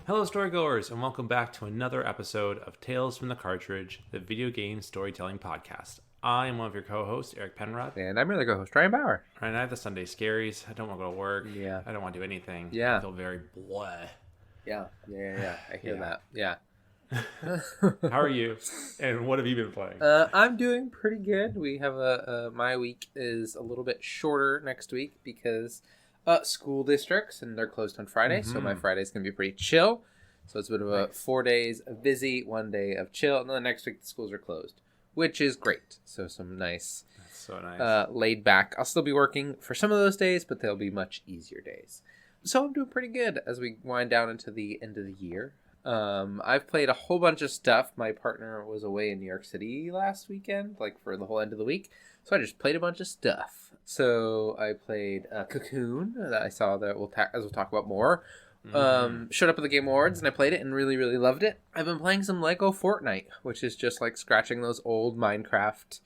Hello, storygoers, and welcome back to another episode of Tales from the Cartridge, the video game storytelling podcast. I am one of your co-hosts, Eric Penrod. And I'm your other co-host, Ryan Bauer. And I have the Sunday scaries. I don't want to go to work. Yeah. I don't want to do anything. Yeah. I feel very blah. Yeah. I hear that. Yeah. How are you? And what have you been playing? I'm doing pretty good. We have my week is a little bit shorter next week because school districts, and they're closed on Friday, so my Friday's going to be pretty chill. So it's a bit of a 4 days of busy, 1 day of chill, and then the next week the schools are closed, which is great. So some nice, laid back. I'll still be working for some of those days, but they'll be much easier days. So I'm doing pretty good as we wind down into the end of the year. I've played a whole bunch of stuff. My partner was away in New York City last weekend, like for the whole end of the week. So I just played a bunch of stuff. So I played Cocoon that I saw that as we'll talk about more. Showed up at the Game Awards and I played it and really, really loved it. I've been playing some Lego Fortnite, which is just like scratching those old Minecraft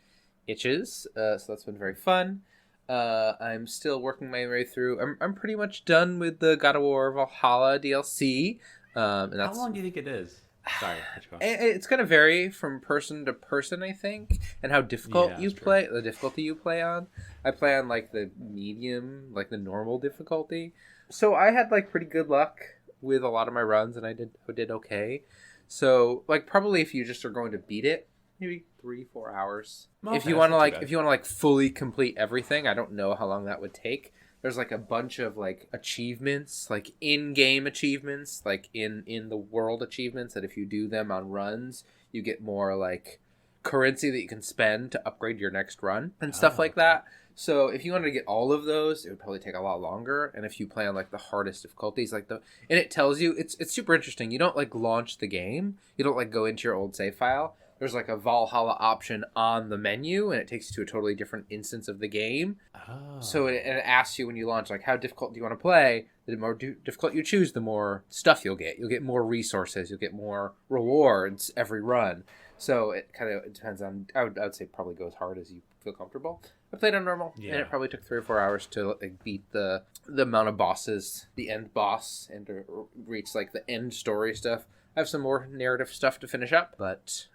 itches. So that's been very fun. I'm still working my way through. I'm pretty much done with the God of War Valhalla DLC. And that's, how long do you think it is? Sorry. It's going to vary from person to person, I think, and how difficult you play, the difficulty you play on. I play on like the medium, like the normal difficulty. So I had like pretty good luck with a lot of my runs, and I did okay. So like probably if you just are going to beat it, maybe 3-4 hours. Okay, if you want to fully complete everything, I don't know how long that would take. There's like a bunch of like achievements, like in-game achievements, like in the world achievements that if you do them on runs, you get more like currency that you can spend to upgrade your next run and stuff like that. So if you wanted to get all of those, it would probably take a lot longer. And if you play on like the hardest difficulties, and it tells you, it's super interesting. You don't like launch the game. You don't like go into your old save file. There's like a Valhalla option on the menu, and it takes you to a totally different instance of the game. Oh. So it asks you when you launch, like, how difficult do you want to play? The more difficult you choose, the more stuff you'll get. You'll get more resources. You'll get more rewards every run. So it kind of depends on, I would say probably go as hard as you feel comfortable. I played on normal, and it probably took 3 or 4 hours to like beat the amount of bosses, the end boss, and to reach like the end story stuff. I have some more narrative stuff to finish up, but...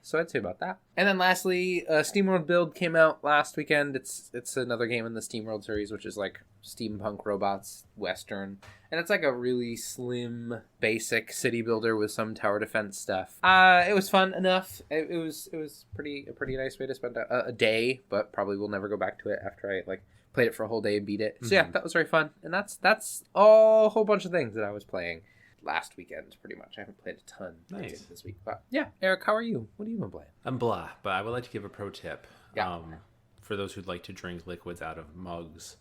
so I'd say about that. And then lastly, SteamWorld Build came out last weekend. It's another game in the SteamWorld series, which is like steampunk robots, Western. And it's like a really slim, basic city builder with some tower defense stuff. It was fun enough. It was a pretty nice way to spend a day, but probably will never go back to it after I like played it for a whole day and beat it. So yeah, that was very fun. And that's a whole bunch of things that I was playing last weekend, pretty much. I haven't played a ton this week, but yeah. Eric, how are you? What have you been playing? I'm blah, but I would like to give a pro tip. Yeah. For those who'd like to drink liquids out of mugs,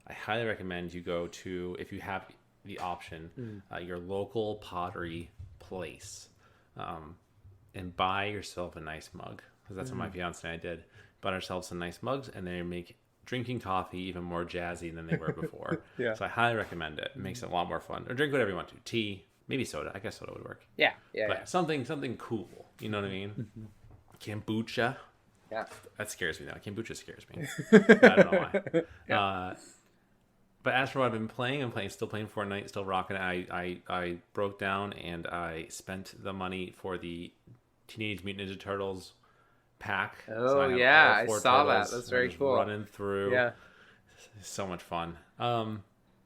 I highly recommend you go to, if you have the option, your local pottery place, and buy yourself a nice mug. Because that's what my fiance and I did. Bought ourselves some nice mugs, and they make drinking coffee even more jazzy than they were before. Yeah. So I highly recommend it. It makes it a lot more fun. Or drink whatever you want to. Tea, maybe soda. I guess soda would work. Yeah. But something cool. You know what I mean? Kombucha. Yeah. That scares me now. Kombucha scares me. I don't know why. Yeah. But as for what I've been playing, still playing Fortnite, still rocking it. I broke down and I spent the money for the Teenage Mutant Ninja Turtles pack. Oh, so I saw that. That's very cool. Running through. Yeah. So much fun. And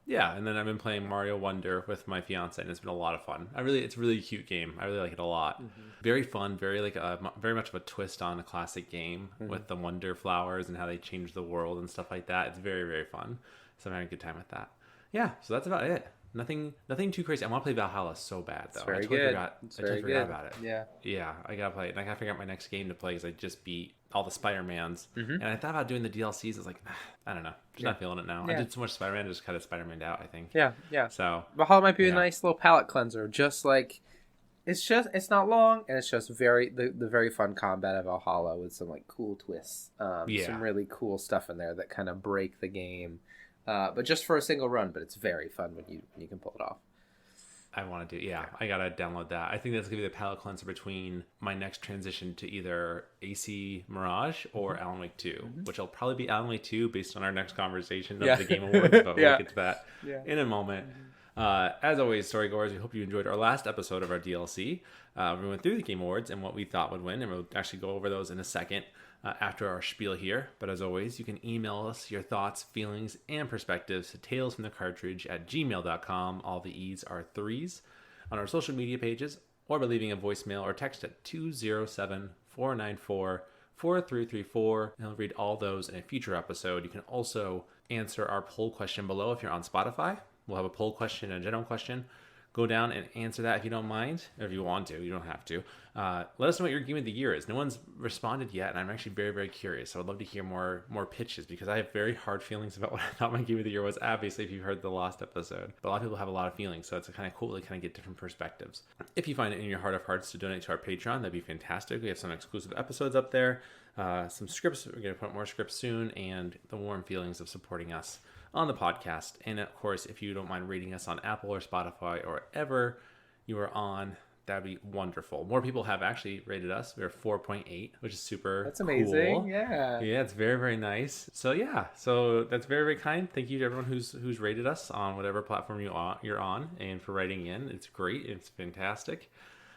then I've been playing Mario Wonder with my fiance, and it's been a lot of fun. It's a really cute game. I really like it a lot. Very fun, very much of a twist on a classic game with the Wonder Flowers and how they change the world and stuff like that. It's very, very fun. So I'm having a good time with that. Yeah, so that's about it. Nothing too crazy. I want to play Valhalla so bad, though. I totally forgot about it. Yeah, I gotta play it. And I gotta figure out my next game to play because I just beat all the Spider-Mans. And I thought about doing the DLCs. It's like, I don't know. Just not feeling it now. I did so much Spider-Man, just kind of Spider-Man out, I think. Yeah. So Valhalla might be a nice little palate cleanser. Just like, it's not long, and it's just the very fun combat of Valhalla with some like cool twists. Some really cool stuff in there that kind of break the game. But just for a single run, but it's very fun when you can pull it off. I want to do. Yeah, I gotta download that. I think that's gonna be the palate cleanser between my next transition to either AC Mirage or Alan Wake 2, which will probably be Alan Wake 2 based on our next conversation of the Game Awards. But we'll get to that in a moment. As always, storygoers, we hope you enjoyed our last episode of our DLC. We went through the Game Awards and what we thought would win, and we'll actually go over those in a second after our spiel here. But as always, you can email us your thoughts, feelings, and perspectives to talesfromthecartridge@gmail.com. All the E's are 3s on our social media pages, or by leaving a voicemail or text at 207-494-4334, and I'll read all those in a future episode. You can also answer our poll question below if you're on Spotify. We'll have a poll question and a general question. Go down and answer that if you don't mind, or if you want to. You don't have to. Let us know what your game of the year is. No one's responded yet, and I'm actually very, very curious. So I'd love to hear more pitches, because I have very hard feelings about what I thought my game of the year was, obviously, if you've heard the last episode. But a lot of people have a lot of feelings, so it's kind of cool to kind of get different perspectives. If you find it in your heart of hearts to donate to our Patreon, that'd be fantastic. We have some exclusive episodes up there, some scripts. We're going to put more scripts soon, and the warm feelings of supporting us on the podcast. And of course, if you don't mind rating us on Apple or Spotify or wherever you are on, that'd be wonderful. More people have actually rated us. We're 4.8, which is super That's amazing. Cool. Yeah, it's very, very nice. So so that's very, very kind. Thank you to everyone who's rated us on whatever platform you're on, and for writing in. It's great. It's fantastic.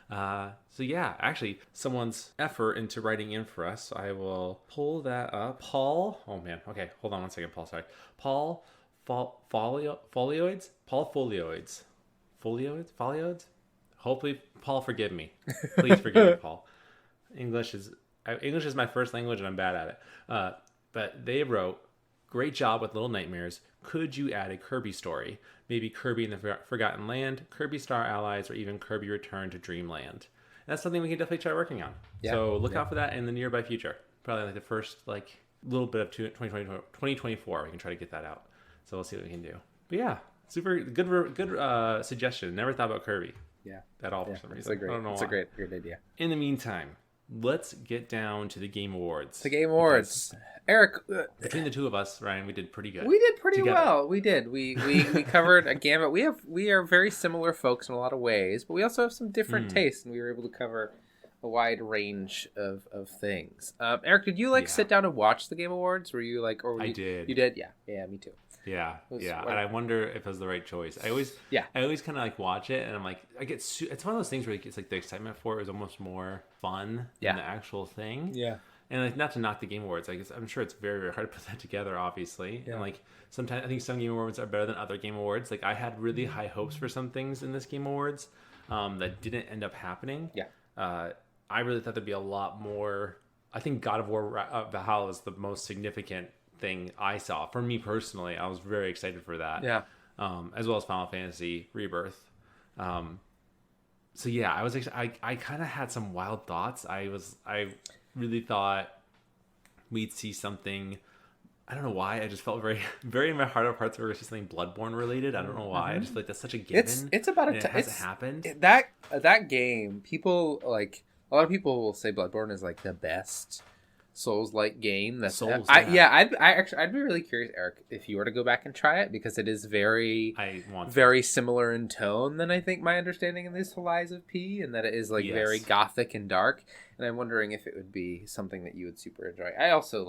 Actually, someone's effort into writing in for us. I will pull that up. Paul. Oh man. Okay, hold on one second, Paul. Sorry, Paul. Folioids. Paul Folioids. Folioids. Hopefully, Paul, forgive me. Please forgive me, Paul. English is my first language, and I'm bad at it. But they wrote, "Great job with Little Nightmares. Could you add a Kirby story? Maybe Kirby in the Forgotten Land, Kirby Star Allies, or even Kirby Return to Dreamland." That's something we can definitely try working on. Yeah. So look out for that in the nearby future. Probably like the first little bit of 2024. We can try to get that out. So we'll see what we can do. But yeah, super good suggestion. Never thought about Kirby. Yeah. At all for some reason. It's a great idea. In the meantime, let's get down to the Game Awards. The Game Awards. Eric, between the two of us, Ryan, we did pretty good. We did pretty well. We did. We covered a gamut. We are very similar folks in a lot of ways, but we also have some different tastes, and we were able to cover a wide range of things. Eric, did you sit down and watch the Game Awards? Were you I did. You did? Yeah, me too. Yeah. And I wonder if it was the right choice. I always kind of watch it, and I'm like, it's one of those things where it's the excitement for it is almost more fun than the actual thing. Yeah. And not to knock the Game Awards, I'm sure it's very, very hard to put that together, obviously. Yeah. And sometimes I think some Game Awards are better than other Game Awards. I had really high hopes for some things in this Game Awards that didn't end up happening. Yeah. I really thought there'd be a lot more. I think God of War Valhalla is the most significant thing I saw. For me personally, I was very excited for that. Yeah. As well as Final Fantasy Rebirth. I kind of had some wild thoughts. I really thought we'd see something. I don't know why. I just felt very, very in my heart of hearts we were going to see something Bloodborne related. I don't know why. I just feel like that's such a given. It's about it hasn't happened. That game, people a lot of people will say Bloodborne is the best Souls-like game. That's I'd be really curious, Eric, if you were to go back and try it, because it is very similar in tone than I think my understanding of this Lies of P, and that it is very gothic and dark. And I'm wondering if it would be something that you would super enjoy. I also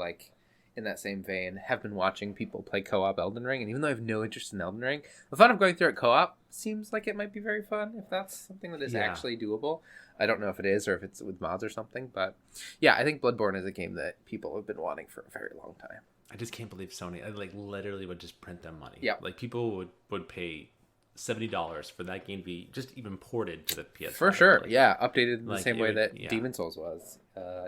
in that same vein, have been watching people play co-op Elden Ring, and even though I have no interest in Elden Ring, the thought of going through it co-op seems like it might be very fun, if that's something that is actually doable. I don't know if it is, or if it's with mods or something, but yeah, I think Bloodborne is a game that people have been wanting for a very long time. I just can't believe Sony, literally would just print them money. Yeah. People would pay $70 for that game to be just even ported to the PS5. For sure, updated in the same way that Demon's Souls was.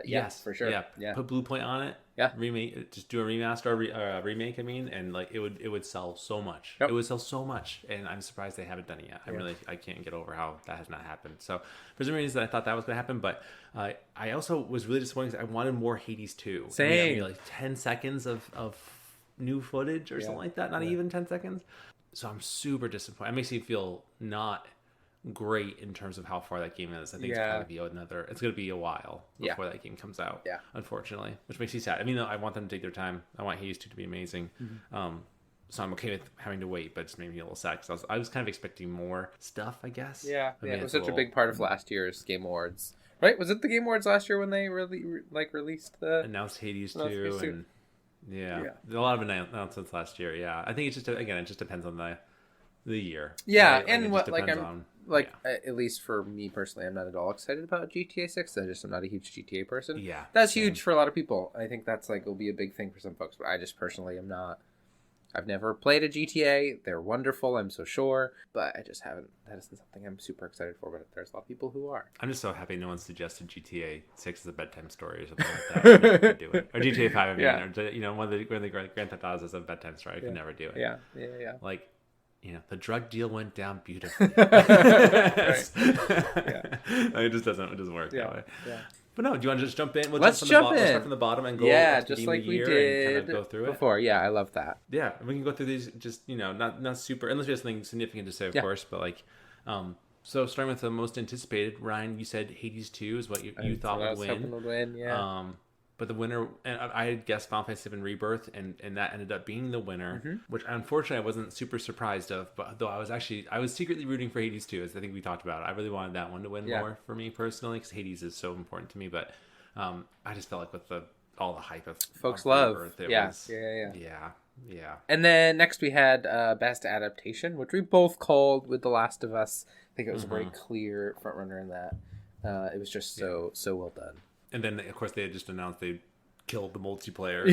Yes, for sure. Yeah. Put Blue Point on it. Yeah. Remake, just do a remaster or remake. And it would sell so much. Yep. It would sell so much, and I'm surprised they haven't done it yet. I can't get over how that has not happened. So for some reason I thought that was going to happen, but I also was really disappointed because I wanted more Hades 2. Same. 10 seconds of new footage or something like that. Not even 10 seconds. So I'm super disappointed. It makes me feel not great in terms of how far that game is. I think it's going to be a while before that game comes out. Yeah. Unfortunately, which makes me sad. I mean, I want them to take their time. I want Hades 2 to be amazing. Mm-hmm. So I'm okay with having to wait, but it just made me a little sad because I was kind of expecting more stuff, I guess. Yeah, I mean, it was it's such a big part of last year's Game Awards. Right? Was it the Game Awards last year when they really released the announced Hades 2 and yeah, a lot of announcements last year. Yeah, I think it's just again, it just depends on the year. Yeah, right? and what at least for me personally, I'm not at all excited about GTA 6. I'm not a huge GTA person. Yeah, that's huge for a lot of people. I think that's will be a big thing for some folks, but I just personally am not. I've never played a GTA. They're wonderful, I'm so sure, but I just haven't. That isn't something I'm super excited for, but there's a lot of people who are. I'm just so happy no one suggested GTA 6 as a bedtime story or something like that. I never do it. Or GTA 5, I mean, or, one of the Grand Theft Autos as a bedtime story. I could never do it. Yeah. Like, the drug deal went down beautifully. It just doesn't work that way. Yeah. But no, do you want to just jump in? Let's jump in. We'll start from the bottom and go just like we did and kind of go through before. it. Yeah, I love that. Yeah, we can go through these just, not super, unless we have something significant to say, of course, but like, so starting with the most anticipated, Ryan, you said Hades 2 is what you thought would win. Hoping would win, yeah. But the winner, and I had guessed Final Fantasy VII Rebirth, and that ended up being the winner, which unfortunately I wasn't super surprised of. But though I was secretly rooting for Hades 2, as I think we talked about. I really wanted that one to win more for me personally, because Hades is so important to me. But I just felt like with all the hype of folks love, Rebirth, yeah. And then next we had Best Adaptation, which we both called with The Last of Us. I think it was a very clear front runner in that. It was just so well done. And then, of course, they had just announced they killed the multiplayer.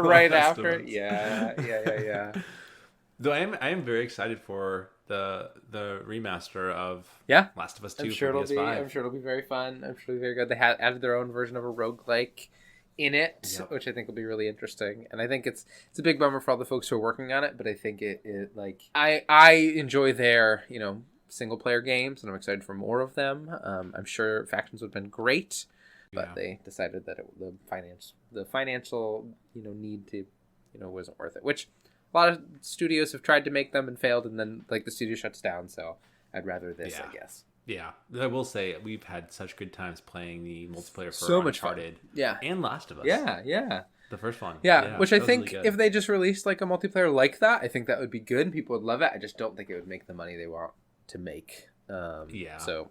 Right after. Yeah. Though I am very excited for the remaster of Last of Us 2 I'm sure for PS5. I'm sure it'll be very fun. I'm sure it'll be very good. They added their own version of a roguelike in it, which I think will be really interesting. And I think it's a big bummer for all the folks who are working on it, but I think I enjoy their, single player games, and I'm excited for more of them. I'm sure Factions would have been great, but they decided that the financial need to wasn't worth it, which a lot of studios have tried to make them and failed, and then the studio shuts down. So I'd rather this, I guess. Yeah, I will say we've had such good times playing the multiplayer for so much Uncharted, fun. and Last of Us. Yeah. The first one. Yeah, which I think really if they just released a multiplayer like that, I think that would be good and people would love it. I just don't think it would make the money they want to make. So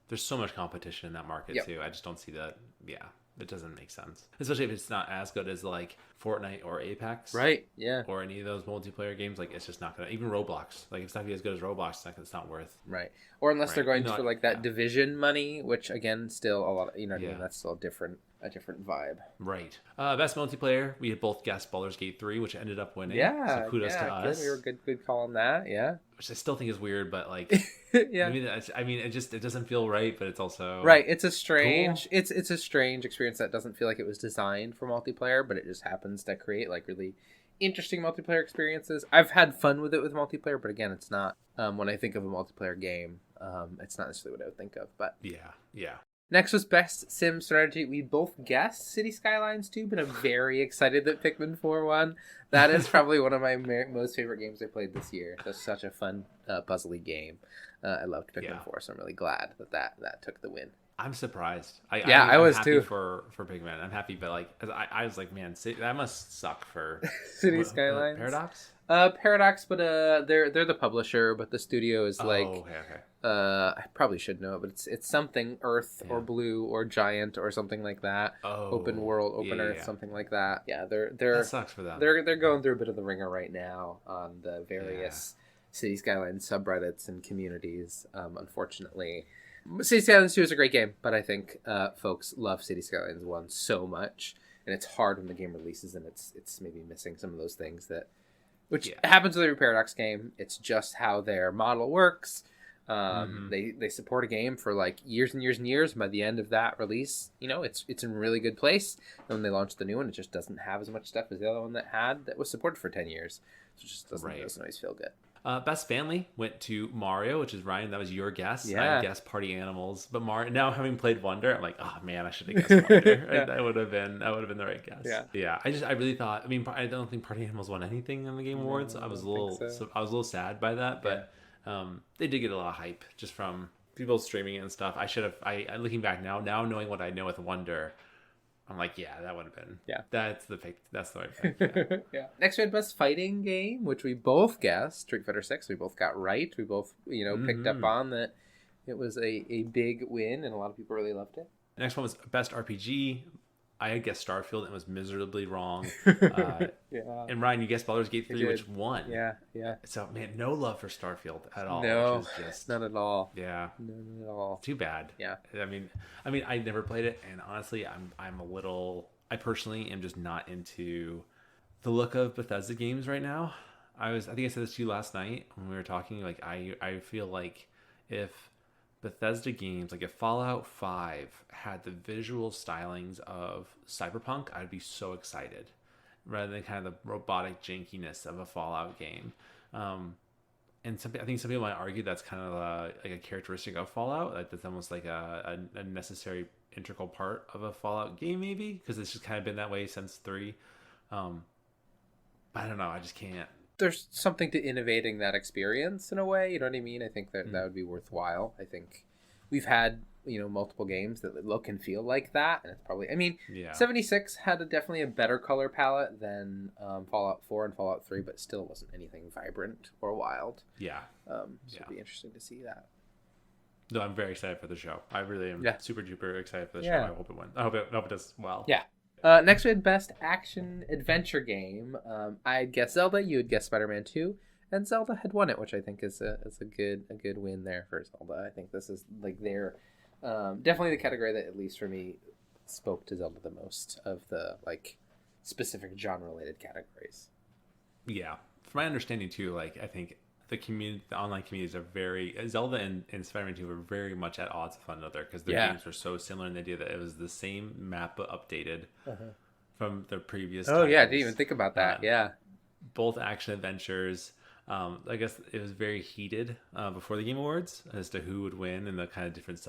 there's so much competition in that market too. I just don't see that. It doesn't make sense, especially if it's not as good as Fortnite or Apex, right? Yeah, or any of those multiplayer games. It's just not gonna, even Roblox, if it's not gonna be as good as Roblox, it's not worth, right? Or unless they're going for that Division money, which again, still a lot, what I mean? That's still a different vibe, right? Best multiplayer, we had both guessed Baldur's Gate 3, which ended up winning. So kudos to us. We were good call on that. Which I still think is weird, but yeah. I mean, it doesn't feel right, but it's also right. It's a strange, cool. it's a strange experience that doesn't feel like it was designed for multiplayer, but it just happens to create really interesting multiplayer experiences. I've had fun with it with multiplayer, but again, it's not when I think of a multiplayer game, it's not necessarily what I would think of. But yeah. Next was Best Sim Strategy. We both guessed City Skylines 2, but I'm very excited that Pikmin 4 won. That is probably one of my most favorite games I played this year. It's such a fun, puzzly game. I loved Pikmin 4, so I'm really glad that took the win. I'm surprised. I was happy too. For Pikmin. I'm happy, but I was like, man, that must suck for City Skylines. Paradox? Paradox, but they're the publisher, but the studio is okay. I probably should know it, but it's something Earth or Blue or Giant or something like that. Open world, open Earth, something like that. Yeah, they're that sucks for them. They're going through a bit of the ringer right now on the various City Skylines subreddits and communities. Unfortunately, City Skylines 2 is a great game, but I think folks love City Skylines 1 so much, and it's hard when the game releases and it's maybe missing some of those things which happens with every Paradox game. It's just how their model works. They support a game for years and years and years. And by the end of that release, it's in a really good place. And when they launch the new one, it just doesn't have as much stuff as the other one that was supported for 10 years. So it just doesn't always feel good. Best family went to Mario, which is Ryan. That was your guess. Yeah. I guessed Party Animals, but Mario. Now having played Wonder, I'm like, oh man, I should have guessed Wonder. That would have been the right guess. Yeah. I really thought. I mean, I don't think Party Animals won anything in the Game Awards. I was a little sad by that, but they did get a lot of hype just from people streaming it and stuff. I should have. I looking back now knowing what I know with Wonder, I'm like, yeah, that would have been. Yeah. That's the pick. That's the right pick. Yeah. Yeah. Next, we had best fighting game, which we both guessed. Street Fighter 6. We both got right. We both, picked up on that. It was a big win, and a lot of people really loved it. The next one was best RPG. I guessed Starfield and was miserably wrong. Yeah. And Ryan, you guessed Baldur's Gate 3, which won. Yeah, yeah. So, man, no love for Starfield at all. No, which is just, not at all. Yeah. None at all. Too bad. Yeah. I mean, I never played it, and honestly, I'm a little. I personally am just not into the look of Bethesda games right now. I think I said this to you last night when we were talking. Like, I feel like if Bethesda games, like if Fallout 5 had the visual stylings of Cyberpunk, I'd be so excited, rather than kind of the robotic jankiness of a Fallout game. And I think some people might argue that's kind of like a characteristic of Fallout, like that's almost like a necessary integral part of a Fallout game, maybe, because it's just kind of been that way since 3. But I don't know, I just can't. There's something to innovating that experience in a way, you know what I mean? I think that would be worthwhile. I think we've had, multiple games that look and feel like that, and it's probably, 76 had definitely a better color palette than Fallout 4 and Fallout 3, but still wasn't anything vibrant or wild. Yeah. It'd be interesting to see that. No, I'm very excited for the show. I really am super duper excited for the show. I hope it wins. I hope it does well. Yeah. Next we had best action adventure game. I'd guess Zelda. You would guess Spider-Man 2, and Zelda had won it, which I think is a good win there for Zelda. I think this is like their definitely the category that, at least for me, spoke to Zelda the most of the like specific genre related categories. Yeah, from my understanding too, like I think the online communities are very Zelda and Spider-Man 2 were very much at odds with one another, because their games were so similar in the idea that it was the same map but updated from their previous titles. Yeah, I didn't even think about that. Both action adventures. I guess it was very heated before the Game Awards as to who would win in the kind of different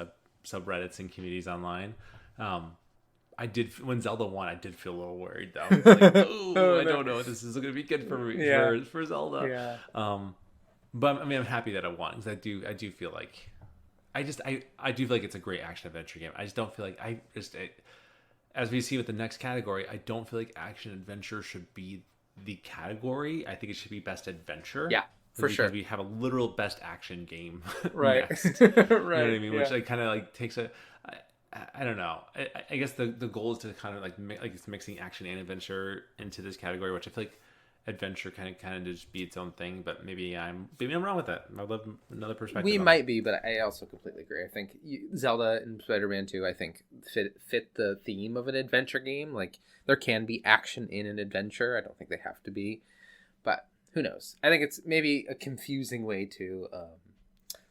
subreddits and communities online. When Zelda won, I did feel a little worried though. I was like, I don't know if this is going to be good for me for Zelda. But I'm happy that it won, because I do feel like I do feel like it's a great action adventure game. I just don't feel like as we see with the next category, I don't feel like action adventure should be the category. I think it should be best adventure. Yeah, for sure. We have a literal best action game. Right. Next. Right. You know what I mean? Which like kind of like takes I don't know. I guess the goal is to kind of like it's mixing action and adventure into this category, which I feel like adventure kind of just be its own thing. But maybe I'm wrong with that. I'd love another perspective. We might be, but I also completely agree. I think Zelda and Spider-Man 2, I think fit the theme of an adventure game. Like there can be action in an adventure. I don't think they have to be, but who knows? I think it's maybe a confusing way to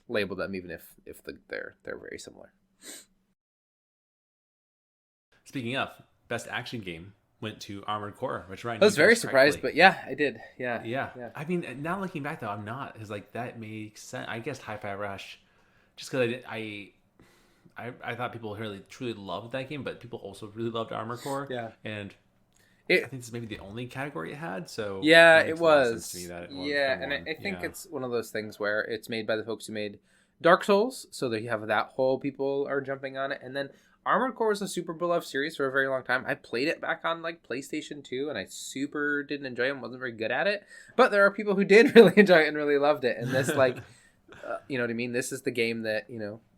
label them, even if they're very similar. Speaking of, best action game went to Armored Core, which Ryan, I was very surprised, but yeah, I did. Yeah. I mean, now looking back though, I'm not, because like that makes sense. I guess Hi-Fi Rush, just because I thought people really truly loved that game, but people also really loved Armored Core. Yeah, and I think this is maybe the only category it had. So yeah, it was. And I think it's one of those things where it's made by the folks who made Dark Souls, so that you have that whole people are jumping on it, and then Armored Core was a super beloved series for a very long time. I played it back on like PlayStation 2, and I super didn't enjoy it and wasn't very good at it. But there are people who did really enjoy it and really loved it. And this like, you know what I mean? This is the game that,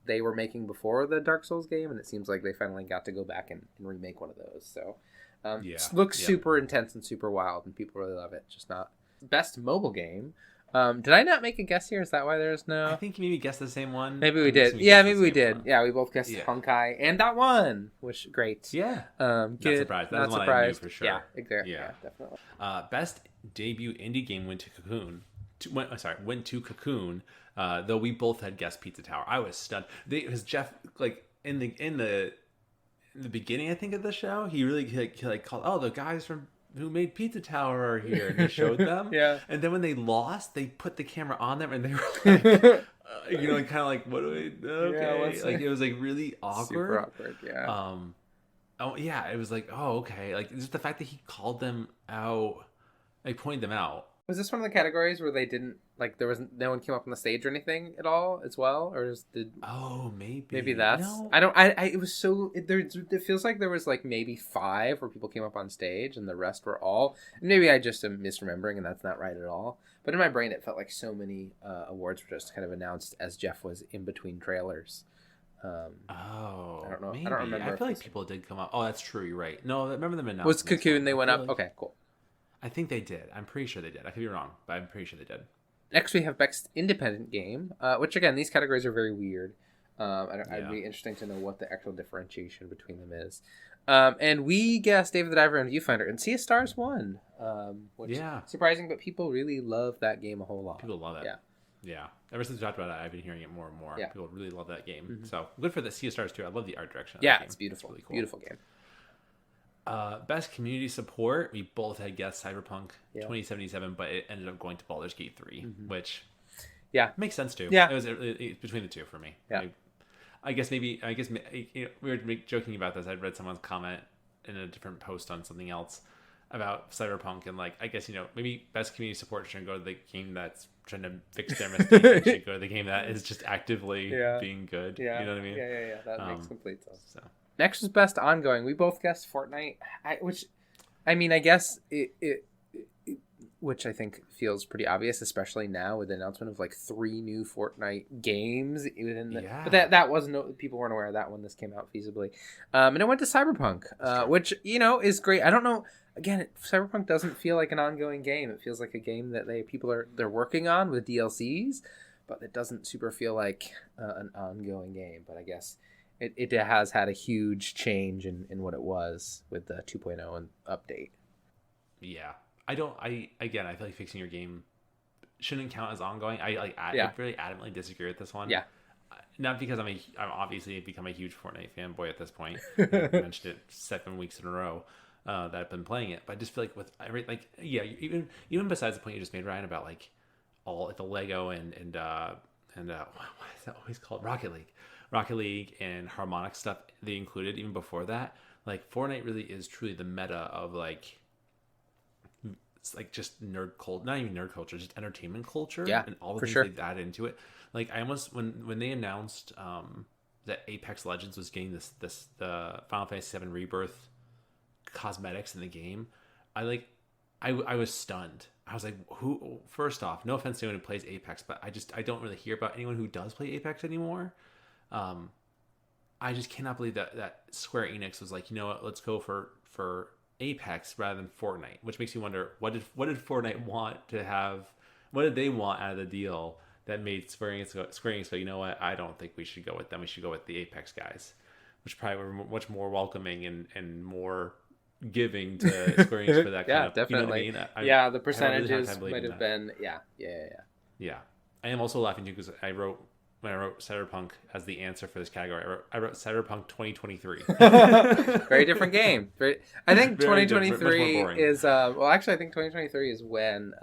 they were making before the Dark Souls game. And it seems like they finally got to go back and remake one of those. So it looks super intense and super wild, and people really love it. Just not best mobile game. Did I not make a guess here? Is that why there's no? I think you maybe guessed the same one. Maybe we did. Yeah, maybe we did. Yeah, we both guessed Honkai, and that one, which great. Yeah. Good. Not surprised. That's one I knew for sure. Yeah, exactly. Yeah, definitely. Best debut indie game went to Cocoon. Went to Cocoon. Though we both had guessed Pizza Tower. I was stunned. Because Jeff, like in the beginning, I think of the show, he really called the guys who made Pizza Tower are here, and they showed them. And then when they lost, they put the camera on them, and they were like, kind of like, what do we do? Okay. Like, it was like really awkward. Super awkward, yeah. Oh yeah, it was like, oh, okay. Like just the fact that he called them out, like pointed them out, Was this one of the categories where they didn't there was no one came up on the stage or anything at all as well, or did? Oh, maybe That's. No. I don't. It was so. It feels like there was maybe 5 where people came up on stage, and the rest were all. Maybe I just am misremembering, and that's not right at all. But in my brain, it felt like so many awards were just kind of announced as Jeff was in between trailers. I don't know. Maybe. I don't remember. I feel like people did come up. Oh, that's true. You're right. No, I remember them announcing. Was Cocoon? They went up. Okay, cool. I think they did. I'm pretty sure they did. I could be wrong, but I'm pretty sure they did. Next, we have Best Independent Game, which, again, these categories are very weird. It'd be interesting to know what the actual differentiation between them is. And we guessed David the Diver and Viewfinder, and Sea of Stars won. Which is surprising, but people really love that game a whole lot. People love it. Yeah. Ever since we talked about it, I've been hearing it more and more. Yeah. People really love that game. Mm-hmm. So, good for the Sea of Stars, too. I love the art direction of that game. It's beautiful. It's really cool. Beautiful game. Best community support, we both had guessed Cyberpunk 2077, but it ended up going to Baldur's Gate 3, which makes sense too. Yeah, it was between the two for me. Yeah, I guess we were joking about this. I'd read someone's comment in a different post on something else about Cyberpunk, and I guess maybe best community support shouldn't go to the game that's trying to fix their mistakes. It should go to the game that is just actively being good. Yeah, you know what I mean? Yeah. That makes complete sense. So. Next was Best Ongoing. We both guessed Fortnite, I guess which I think feels pretty obvious, especially now with the announcement of 3 new Fortnite games within the. Yeah. But that wasn't, people weren't aware of that when this came out feasibly, and it went to Cyberpunk, which is great. I don't know. Again, Cyberpunk doesn't feel like an ongoing game. It feels like a game that they're working on with DLCs, but it doesn't super feel like an ongoing game. But I guess. It has had a huge change in what it was with the 2.0 and update. Yeah. I feel like fixing your game shouldn't count as ongoing. I really adamantly disagree with this one. Yeah. Not because I'm obviously become a huge Fortnite fanboy at this point. I mentioned it 7 weeks in a row that I've been playing it. But I just feel like with every even besides the point you just made, Ryan, about all the Lego and what is that always called? Rocket League and harmonic stuff they included even before that. Fortnite really is truly the meta of it's just nerd culture, not even nerd culture, just entertainment culture. Yeah, and all the things they add into it. I almost when they announced that Apex Legends was getting the Final Fantasy VII Rebirth cosmetics in the game, I was stunned. I was like, who? First off, no offense to anyone who plays Apex, but I don't really hear about anyone who does play Apex anymore. I just cannot believe that Square Enix was like, you know what, let's go for Apex rather than Fortnite, which makes me wonder what did Fortnite want to have? What did they want out of the deal that made Square Enix go, you know what, I don't think we should go with them. We should go with the Apex guys, which probably were much more welcoming and more giving to Square Enix for that kind of. Definitely. You know what I mean? The percentages might have been. Yeah. I am also laughing too because when I wrote Cyberpunk as the answer for this category, I wrote Cyberpunk 2023. Very different game. I think 2023 is I think 2023 is when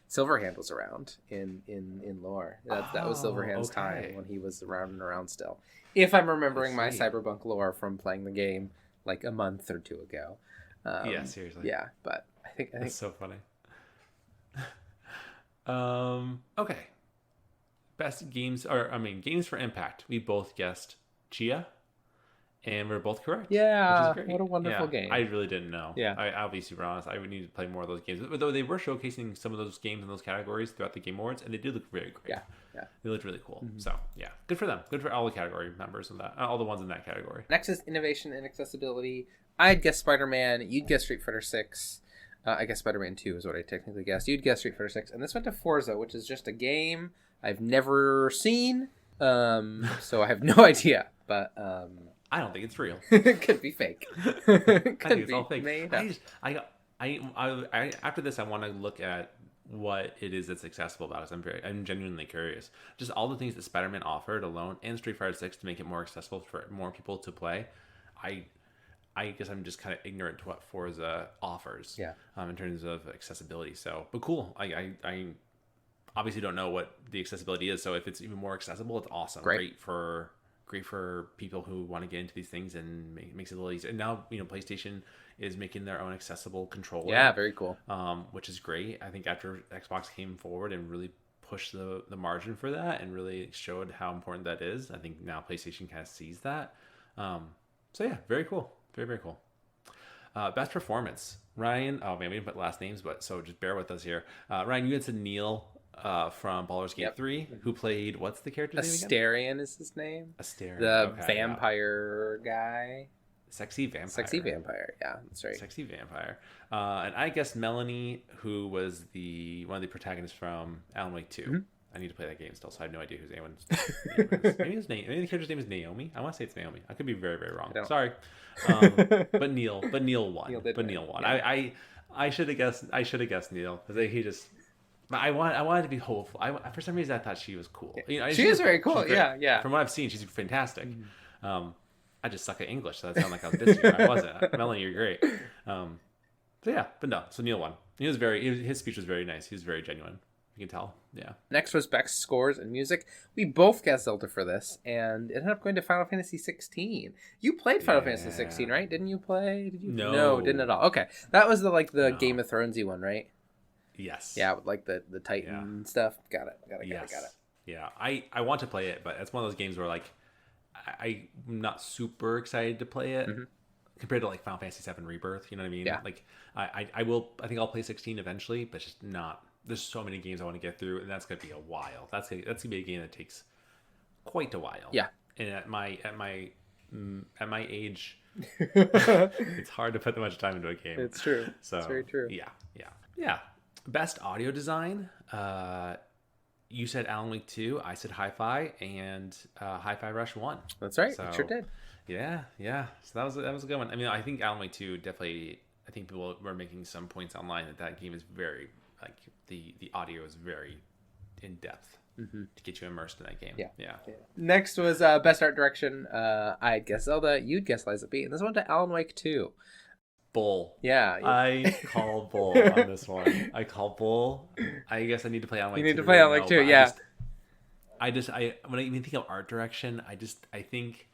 Silverhand was around in lore. That was Silverhand's time when he was around and around still. If I'm remembering my Cyberpunk lore from playing the game a month or two ago. Yeah, seriously. Yeah, but I think that's so funny. Okay. Best games games for impact. We both guessed Chia, and we're both correct. Yeah, what a wonderful game. I really didn't know. Yeah, I'll be super honest. I would need to play more of those games. Though they were showcasing some of those games in those categories throughout the Game Awards, and they did look very great. Yeah, they looked really cool. Mm-hmm. So yeah, good for them. Good for all the category members of that. All the ones in that category. Next is innovation and accessibility. I'd guess Spider-Man. You'd guess Street Fighter 6. I guess Spider-Man 2 is what I technically guessed. You'd guess Street Fighter 6, and this went to Forza, which is just a game I've never seen, so I have no idea. But I don't think it's real. It could be fake. Could I think it's all fake. Made up. I after this, I want to look at what it is that's accessible about it. I'm genuinely curious. Just all the things that Spider-Man offered alone, and Street Fighter 6 to make it more accessible for more people to play. I guess I'm just kind of ignorant to what Forza offers. Yeah. In terms of accessibility. So, but cool. I obviously don't know what the accessibility is, so if it's even more accessible, it's awesome. Great for great for people who want to get into these things, and makes it a little easier. And now, PlayStation is making their own accessible controller. Yeah, very cool. Which is great. I think after Xbox came forward and really pushed the margin for that and really showed how important that is, I think now PlayStation kind of sees that. So yeah, very cool. Very, very cool. Best performance. Ryan, oh man, we didn't put last names, but so just bear with us here. Ryan, you had said Neil from Baldur's Gate 3, who played, what's the character's name again? Astarion is his name. Astarion. The vampire guy. Sexy vampire. Sexy vampire, yeah, that's right. Sexy vampire. And I guess Melanie, who was one of the protagonists from Alan Wake 2. Mm-hmm. I need to play that game still, so I have no idea whose anyone's name is. Maybe the character's name is Naomi. I want to say it's Naomi. I could be very, very wrong. Sorry. But Neil won. Neil won. Yeah. I should have guessed Neil, because he just. I wanted to be hopeful. For some reason, I thought she was cool. She is very cool. Yeah. From what I've seen, she's fantastic. Mm-hmm. I just suck at English, so that sounded like I was dissing her. I wasn't. Melanie, you're great. So yeah, but no. So Neil won. His speech was very nice. He was very genuine. You can tell. Yeah. Next was best scores and music. We both guessed Zelda for this, and it ended up going to Final Fantasy 16. You played Final Fantasy 16, right? Didn't you play? Did you? No, didn't at all. Okay, that was the Game of Thronesy one, right? Yes. Yeah, with like the Titan stuff. Got it. Yeah, I want to play it, but it's one of those games where like I'm not super excited to play it compared to like Final Fantasy VII Rebirth. You know what I mean? Yeah. Like I will. I think I'll play 16 eventually, but just not. There's so many games I want to get through, and that's gonna be a while. That's gonna be a game that takes quite a while. Yeah. And at my age, it's hard to put that much time into a game. It's true. So it's very true. Yeah. Best audio design. You said Alan Wake 2. I said Hi-Fi, and Hi-Fi Rush 1. That's right. So, sure did. Yeah. So that was a good one. I mean, I think Alan Wake 2 definitely. I think people were making some points online that game is very like the audio is very in depth to get you immersed in that game. Yeah. Next was best art direction. I'd guess Zelda. You'd guess Lies of P. And this went to Alan Wake 2. Bull. Yeah. I call bull on this one. I call bull. I guess I need to play Alan Wake 2. You need to play Alan Wake 2, yeah. I when I even think of art direction, I think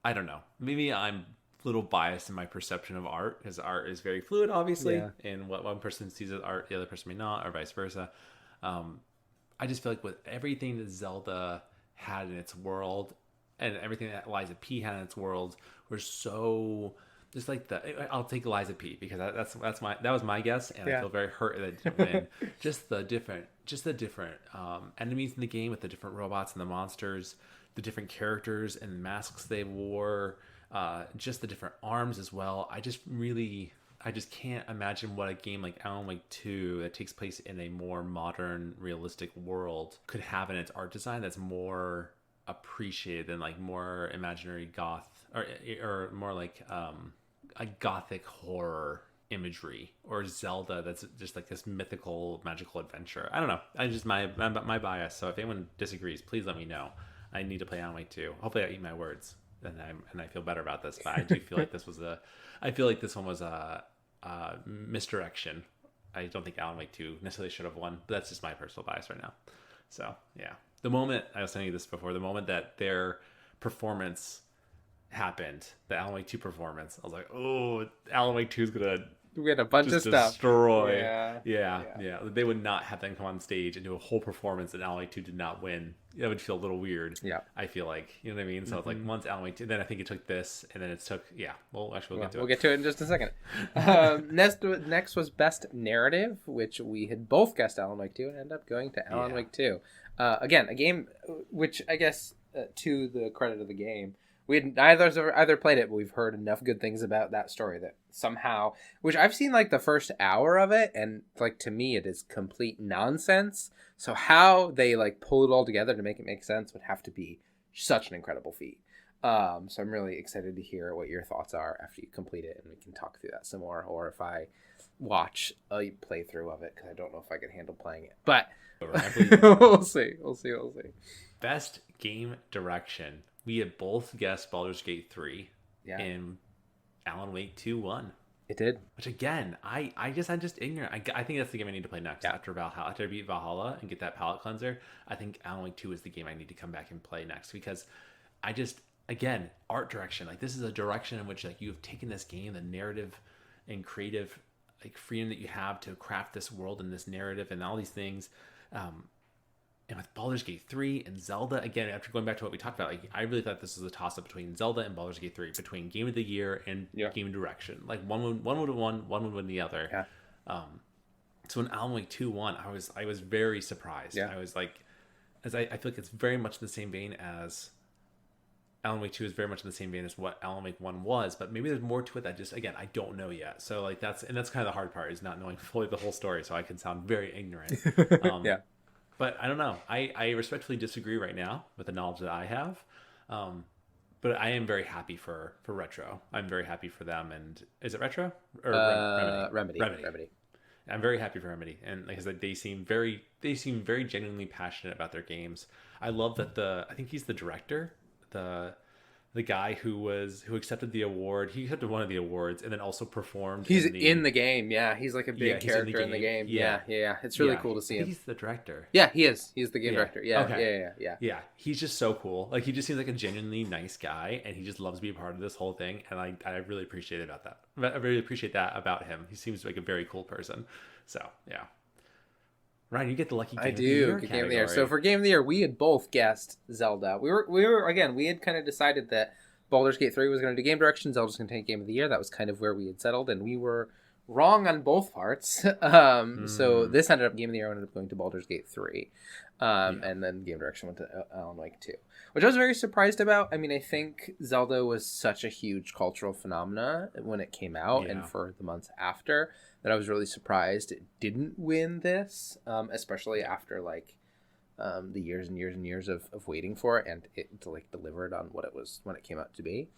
I don't know. Maybe I'm a little biased in my perception of art, because art is very fluid, obviously, and what one person sees as art, the other person may not, or vice versa. I just feel like with everything that Zelda had in its world, and everything that Lies of P had in its world, were so just like I'll take Lies of P because that was my guess, and I feel very hurt that it didn't win. just the different enemies in the game with the different robots and the monsters, the different characters and masks they wore. Just the different arms as well. I just can't imagine what a game like Alan Wake 2 that takes place in a more modern, realistic world could have in its art design that's more appreciated than like more imaginary goth or more like a gothic horror imagery, or Zelda that's just like this mythical, magical adventure. I don't know. I just my bias. So if anyone disagrees, please let me know. I need to play Alan Wake 2. Hopefully I eat my words. And I feel better about this, but I do feel like this one was a misdirection. I don't think Alan Wake 2 necessarily should have won, but that's just my personal bias right now. So yeah, the moment I was telling you this before, the moment that their performance happened, the Alan Wake 2 performance, I was like, oh, Alan Wake 2 is gonna. We had a bunch of stuff. Destroy. Yeah. They would not have them come on stage and do a whole performance, and Alan Wake 2 did not win. That would feel a little weird. Yeah. I feel like, you know what I mean? So it's like once Alan Wake 2, then I think it took this, and then it took, we'll get to it. We'll get to it in just a second. Next was best narrative, which we had both guessed Alan Wake 2 and ended up going to Alan Wake 2. Again, a game which I guess, to the credit of the game, we had neither of us either played it, but we've heard enough good things about that story that somehow, which I've seen like the first hour of it, and like to me it is complete nonsense. So how they like pull it all together to make it make sense would have to be such an incredible feat. So I'm really excited to hear what your thoughts are after you complete it, and we can talk through that some more, or if I watch a playthrough of it, because I don't know if I can handle playing it. But we'll see. Best game direction. We had both guessed Baldur's Gate 3, and Alan Wake 2 won. It did. Which again, I'm just ignorant. I think that's the game I need to play next after Valhalla. After I beat Valhalla and get that palate cleanser, I think Alan Wake 2 is the game I need to come back and play next, because I just, again, art direction. Like, this is a direction in which, like, you have taken this game, the narrative and creative, like, freedom that you have to craft this world and this narrative and all these things. And with Baldur's Gate 3 and Zelda, again, after going back to what we talked about, like, I really thought this was a toss-up between Zelda and Baldur's Gate 3, between Game of the Year and Game direction. Like, one would have won, one would win the other. Yeah. So when Alan Wake 2 won, I was very surprised. Yeah. I was like, I feel like it's very much in the same vein as Alan Wake 2 is very much in the same vein as what Alan Wake 1 was, but maybe there's more to it that just, again, I don't know yet. So, like, that's kind of the hard part, is not knowing fully the whole story, so I can sound very ignorant. Yeah. But I don't know. I respectfully disagree right now with the knowledge that I have. But I am very happy for Retro. I'm very happy for them. And is it Retro or Remedy? I'm very happy for Remedy, and like I said, they seem very genuinely passionate about their games. I love that I think he's the director, the guy who accepted the award. He accepted one of the awards and then also performed. He's in the game. Yeah, he's like a big character in the game. Yeah. It's really cool to see him. He's the director. Yeah, he is. He's the game director. Yeah, okay. Yeah, he's just so cool. Like, he just seems like a genuinely nice guy, and he just loves to be a part of this whole thing. And I really appreciate about that. I really appreciate that about him. He seems like a very cool person. So yeah. Ryan, you get the lucky Game of the Year category. Game of the Year. So for Game of the Year, we had both guessed Zelda. We had kind of decided that Baldur's Gate 3 was going to do game direction, Zelda's going to take Game of the Year. That was kind of where we had settled, and we were wrong on both parts. So this ended up Game of the Year ended up going to Baldur's Gate 3. And then game direction went to Alan Wake 2, which I was very surprised about. I mean, I think Zelda was such a huge cultural phenomena when it came out and for the months after, that I was really surprised it didn't win this, especially after like the years and years and years of waiting for it, and it like delivered on what it was when it came out to be.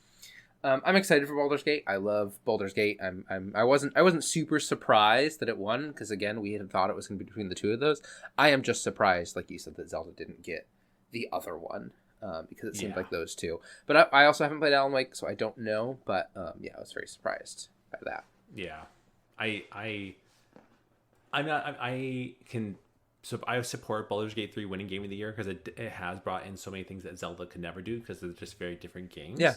I'm excited for Baldur's Gate. I love Baldur's Gate. I wasn't super surprised that it won, because again, we had thought it was going to be between the two of those. I am just surprised, like you said, that Zelda didn't get the other one, because it seemed like those two. But I also haven't played Alan Wake, so I don't know. But I was very surprised by that. Yeah, I support Baldur's Gate 3 winning Game of the Year, because it has brought in so many things that Zelda could never do, because they're just very different games. Yeah.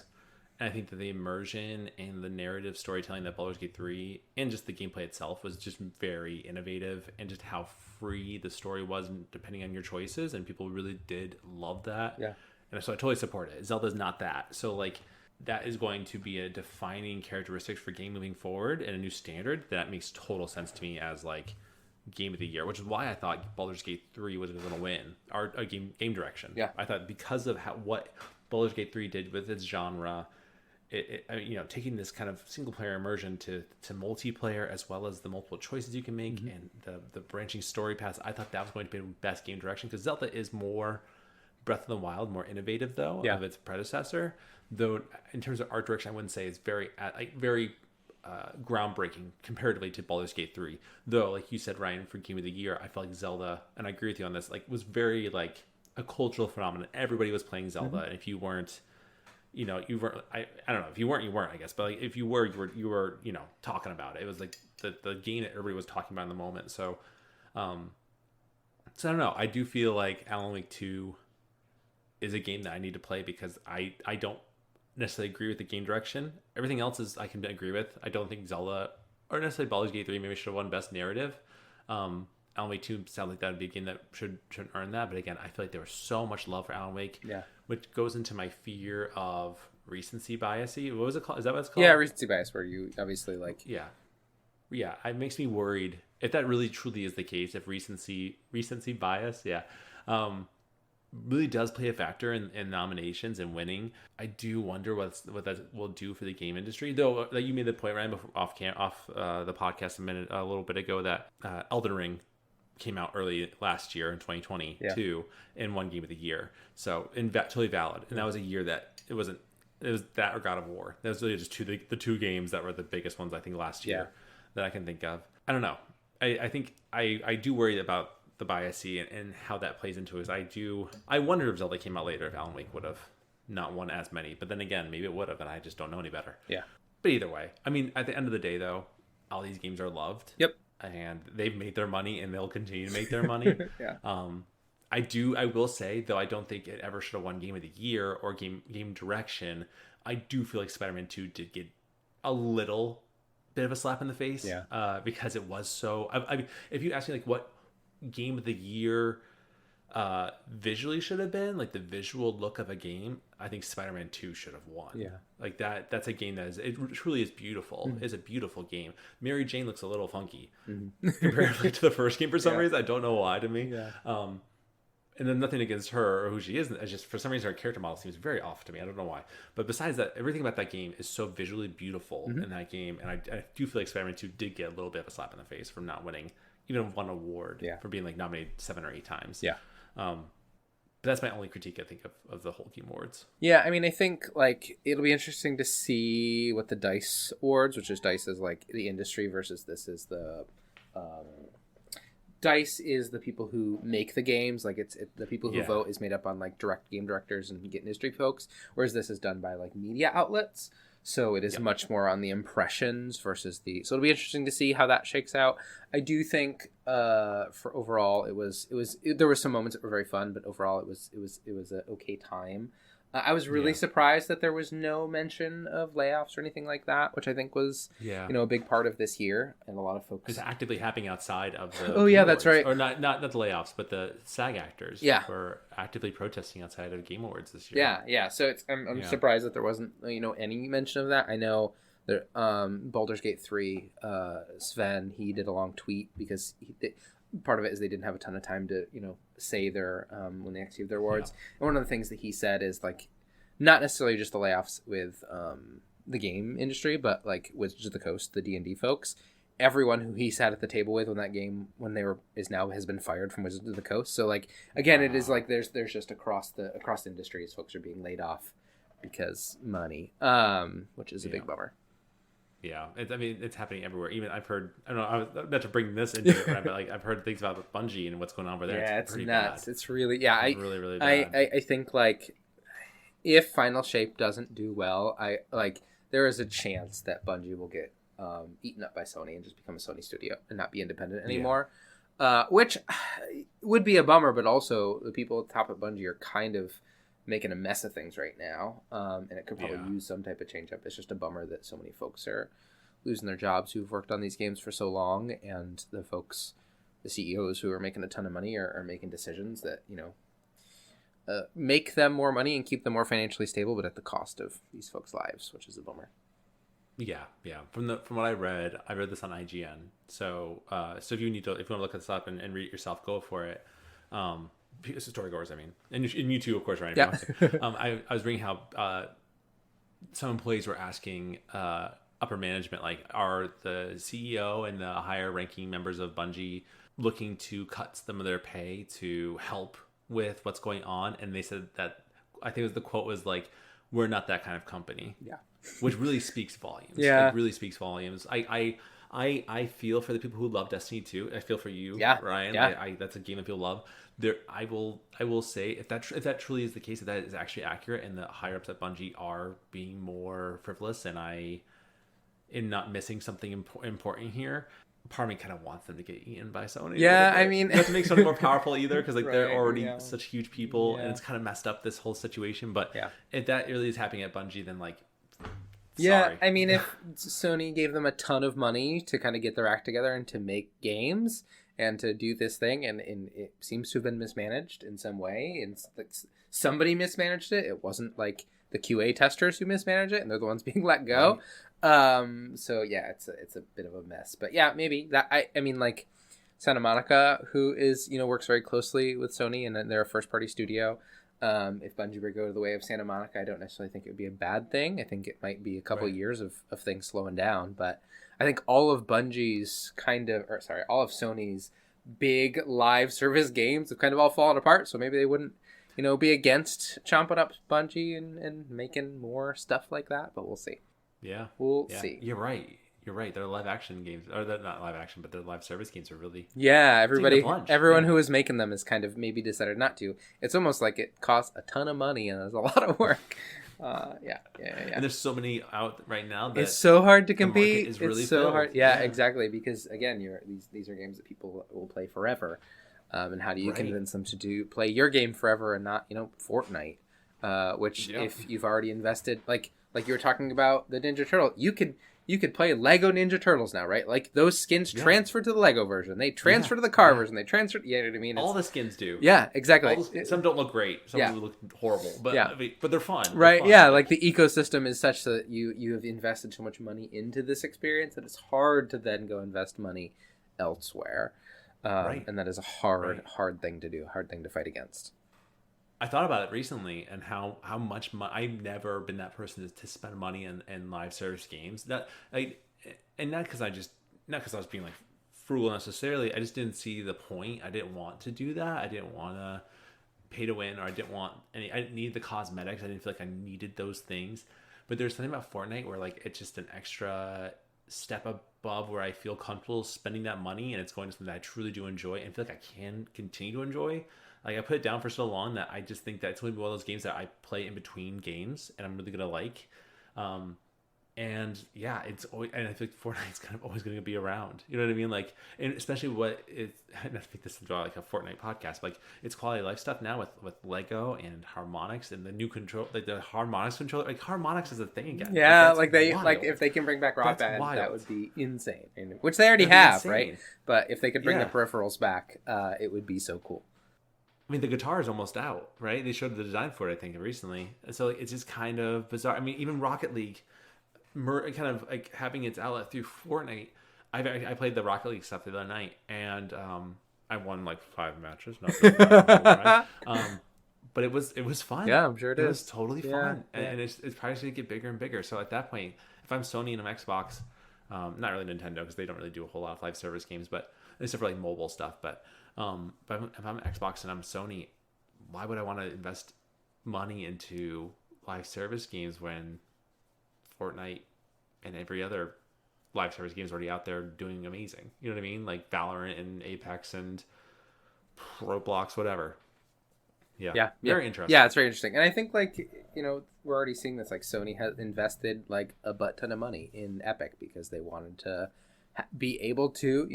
And I think that the immersion and the narrative storytelling that Baldur's Gate 3 and just the gameplay itself was just very innovative, and just how free the story was depending on your choices, and people really did love that. Yeah. And so I totally support it. Zelda's not that. So like, that is going to be a defining characteristic for game moving forward and a new standard. That makes total sense to me as like Game of the Year, which is why I thought Baldur's Gate 3 was going to win our game direction. Yeah. I thought because of what Baldur's Gate 3 did with its genre, taking this kind of single player immersion to multiplayer, as well as the multiple choices you can make and the branching story paths, I thought that was going to be the best game direction, because Zelda is more Breath of the Wild, more innovative though of its predecessor. Though in terms of art direction, I wouldn't say it's very groundbreaking comparatively to Baldur's Gate 3. Though, like you said, Ryan, for Game of the Year, I felt like Zelda, and I agree with you on this, like was very like a cultural phenomenon. Everybody was playing Zelda, and if you weren't, you weren't. I don't know, if you weren't, I guess. But like, if you were, you were talking about it. It was like the game that everybody was talking about in the moment. So, I don't know. I do feel like Alan Wake 2 is a game that I need to play, because I don't necessarily agree with the game direction. Everything else is I can agree with. I don't think Zelda or necessarily Baldur's Gate 3 maybe should have won Best Narrative. Alan Wake 2 sounds like that would be a game that should earn that. But again, I feel like there was so much love for Alan Wake, which goes into my fear of recency bias. What was it called? Is that what it's called? Yeah, recency bias, where you obviously like... Yeah, it makes me worried if that really truly is the case, if recency bias, really does play a factor in nominations and winning. I do wonder what that will do for the game industry. Though you made the point, Ryan, off the podcast a little bit ago, that Elden Ring came out early last year in 2022 and won Game of the Year. So totally valid. And that was a year that it was that or God of War. That was really just the two games that were the biggest ones I think last year that I can think of. I don't know. I think I do worry about the biasy and how that plays into it. I wonder if Zelda came out later, if Alan Wake would have not won as many. But then again, maybe it would have, and I just don't know any better. Yeah. But either way, I mean, at the end of the day, though, all these games are loved. Yep. And they've made their money and they'll continue to make their money. Yeah. I will say, though, I don't think it ever should have won Game of the Year or game direction. I do feel like Spider-Man 2 did get a little bit of a slap in the face. Yeah. Because it was so... I mean, if you ask me, like, what Game of the Year visually should have been, like, the visual look of a game, I think Spider-Man 2 should have won. Yeah. Like, that's a game that is... It truly is beautiful. It's a beautiful game. Mary Jane looks a little funky comparatively to the first game for some reason. I don't know why to me. Yeah. And then nothing against her or who she is. It's just for some reason her character model seems very off to me. I don't know why. But besides that, everything about that game is so visually beautiful in that game. And I do feel like Spider-Man 2 did get a little bit of a slap in the face from not winning even one award for being like nominated 7 or 8 times. Yeah. But that's my only critique, I think, of the whole Game Awards. Yeah, I mean, I think like it'll be interesting to see what the DICE awards, which is DICE is like the industry versus this is the DICE is the people who make the games, like it's the people who vote is made up on like direct game directors and industry folks, whereas this is done by like media outlets. So it is much more on the impressions versus the. So it'll be interesting to see how that shakes out. I do think for overall there were some moments that were very fun, but overall it was an okay time. I was really surprised that there was no mention of layoffs or anything like that, which I think was a big part of this year, and a lot of folks. It's actively happening outside of the. Oh yeah, that's right. Or not the layoffs, but the SAG actors. Were actively protesting outside of Game Awards this year. Yeah. So I'm surprised that there wasn't any mention of that. I know there Baldur's Gate 3, Sven, he did a long tweet because part of it is they didn't have a ton of time to say their when they received their awards. And one of the things that he said is like not necessarily just the layoffs with the game industry, but like Wizards of the Coast, the D&D folks, everyone who he sat at the table with when that game has been fired from Wizards of the Coast. So like again, it is like there's just across industries folks are being laid off because money, which is a big bummer. Yeah, it's happening everywhere. Even I've heard, I don't know, I was not to bring this into it, right? But like I've heard things about Bungie and what's going on over there. Yeah, it's pretty nuts. bad. It's really, it's really, really bad. I think like if Final Shape doesn't do well, there is a chance that Bungie will get eaten up by Sony and just become a Sony studio and not be independent anymore. Which would be a bummer, but also the people at the top of Bungie are kind of making a mess of things right now, and it could probably use some type of change up. It's just a bummer that so many folks are losing their jobs who've worked on these games for so long, and the CEOs who are making a ton of money are making decisions that make them more money and keep them more financially stable, but at the cost of these folks' lives, which is a bummer. Yeah. From what I read this on IGN. So if you want to look this up and read it yourself, go for it. Storygoers, I mean, and you too, of course, right? Yeah. I was reading how some employees were asking upper management, like, are the CEO and the higher ranking members of Bungie looking to cut some of their pay to help with what's going on? And they said that, I think the quote was like, "We're not that kind of company." Yeah, which really speaks volumes. Yeah, it really speaks volumes. I feel for the people who love Destiny 2. I feel for you, Ryan. Yeah. That's a game that people love. I will say if that truly is the case, if that is actually accurate, and the higher ups at Bungie are being more frivolous, and in not missing something important here, part of me kind of wants them to get eaten by Sony. Yeah, I mean, not to make Sony more powerful either, because they're already such huge people, and it's kind of messed up this whole situation. But if that really is happening at Bungie, then like. Sorry. I mean, if Sony gave them a ton of money to kind of get their act together and to make games and to do this thing, and it seems to have been mismanaged in some way, and like somebody mismanaged it. It wasn't like the QA testers who mismanaged it, and they're the ones being let go. So yeah, it's a bit of a mess. But yeah, maybe that. I mean, like Santa Monica, who is works very closely with Sony, and they're a first party studio. If Bungie were to go the way of Santa Monica, I don't necessarily think it would be a bad thing. I think it might be a couple years of things slowing down. But I think all of all of Sony's big live service games have kind of all fallen apart. So maybe they wouldn't, be against chomping up Bungie and making more stuff like that. But we'll see. Yeah. We'll see. You're right. Their live action games, or they're not live action, but their live service games are really everyone who was making them has kind of maybe decided not to. It's almost like it costs a ton of money and there's a lot of work. Yeah. And there's so many out right now that it's so hard to the market compete. is really It's so filled. hard. Yeah, exactly. Because again, these are games that people will play forever. And how do you Right. convince them to play your game forever and not Fortnite? Which Yep. if you've already invested, like you were talking about the Ninja Turtle, you could play Lego Ninja Turtles now, right? Like those skins transfer to the Lego version, they transfer to the car version, they transfer. You know what I mean? All the skins do. Yeah, exactly. Some don't look great. Some look horrible. But I mean, but they're fun. Right? They're fun. Yeah, like the ecosystem is such that you have invested so much money into this experience that it's hard to then go invest money elsewhere. And that is a hard thing to do, hard thing to fight against. I thought about it recently and how much I've never been that person to spend money in live service games. And not because I was being like frugal necessarily. I just didn't see the point. I didn't want to do that. I didn't want to pay to win, or I didn't need the cosmetics. I didn't feel like I needed those things. But there's something about Fortnite where like it's just an extra step above where I feel comfortable spending that money, and it's going to something that I truly do enjoy and feel like I can continue to enjoy. Like I put it down for so long that I just think that it's going to be one of those games that I play in between games and I'm really gonna like. And yeah, it's always, and I think Fortnite's kind of always going to be around. You know what I mean? Like, and especially what it, not to make this into like a Fortnite podcast, but like it's quality of life stuff now with Lego and harmonics and the new control, like the harmonics controller. Like harmonics is a thing again. Yeah, like if they can bring back Rock Band, wild. that would be insane. Which they already have, right? But if they could bring the peripherals back, it would be so cool. I mean, the guitar is almost out, right? They showed the design for it, I think, recently. So like, it's just kind of bizarre. I mean, even Rocket League, kind of like having its outlet through Fortnite. I played the Rocket League stuff the other night, and I won like 5 matches. But it was fun. Yeah, I'm sure it is. It was totally fun, and it's probably going to get bigger and bigger. So at that point, if I'm Sony and I'm Xbox, not really Nintendo because they don't really do a whole lot of live service games, but except for like mobile stuff. But if I'm Xbox and I'm Sony, why would I want to invest money into live service games when Fortnite and every other live service game is already out there doing amazing? You know what I mean? Like Valorant and Apex and Roblox, whatever. Yeah. Very interesting. Yeah, it's very interesting. And I think like, we're already seeing this, like Sony has invested like a butt ton of money in Epic because they wanted to be able to,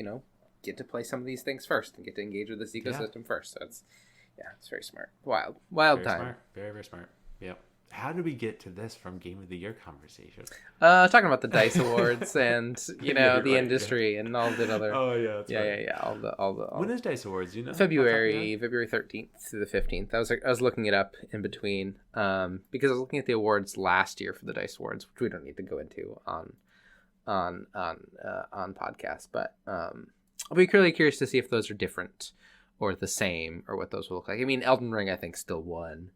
get to play some of these things first and get to engage with this ecosystem first. So it's very smart. Wild very time. Smart. Very, very smart. Yeah. How did we get to this from Game of the Year conversation? Talking about the DICE Awards and the industry and all the other. Oh yeah, that's right. Yeah. All the. When is DICE Awards? You know, February 13th through the 15th. I was looking it up in between, because I was looking at the awards last year for the DICE Awards, which we don't need to go into on podcast, but I'll be really curious to see if those are different or the same or what those will look like. I mean, Elden Ring I think still won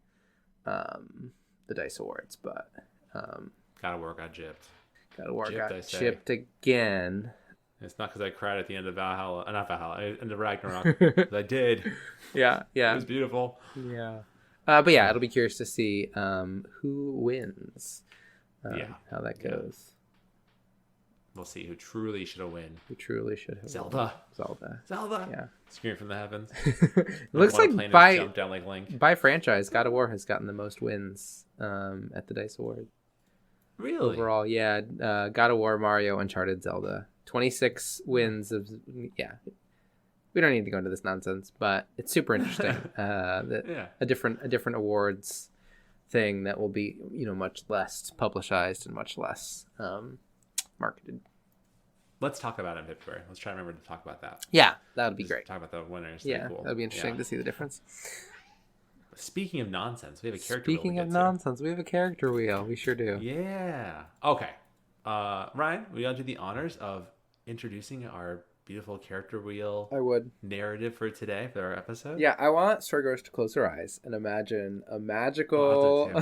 the DICE Awards, but God of War got gypped. God of War got gypped again. It's not because I cried at the end of Valhalla, not Valhalla, end of Ragnarok. I did. Yeah. It was beautiful. Yeah. But yeah, it'll be curious to see who wins. How that goes. We'll see who truly should have won. Zelda. Yeah. Scream from the heavens. It looks like jumped down like Link. By franchise, God of War has gotten the most wins at the DICE Awards. Really? Overall, yeah. God of War, Mario, Uncharted, Zelda. 26 wins of. Yeah. We don't need to go into this nonsense, but it's super interesting. A different awards thing that will be much less publicized and much less marketed. Let's talk about it in February. Let's try to remember to talk about that. Yeah, that would be great. Talk about the winners. Yeah, cool. that'd be interesting to see the difference. Speaking of nonsense, we have a character wheel. We have a character wheel. We sure do. Yeah. Okay. Ryan, we gotta do the honors of introducing our beautiful character wheel. I would. Narrative for today for our episode. Yeah, I want Sorgos to close her eyes and imagine a magical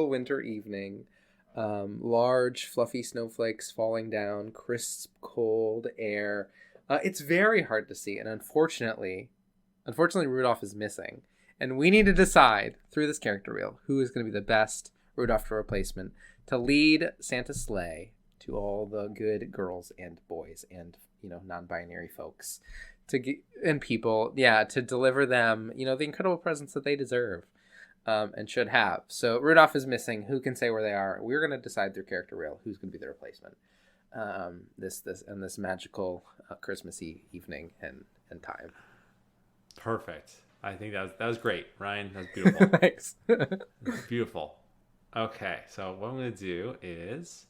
winter evening. Large fluffy snowflakes falling down, crisp cold air. It's very hard to see, and unfortunately Rudolph is missing, and we need to decide through this character wheel who is going to be the best Rudolph replacement to lead Santa's sleigh to all the good girls and boys and non-binary folks and people, to deliver them the incredible presents that they deserve. and should have. So Rudolph is missing. Who can say where they are? We're going to decide through character reel who's going to be the replacement. This magical Christmassy evening and time. Perfect. I think that was great, Ryan. That was beautiful. Thanks. Beautiful. Okay, so what I'm going to do is,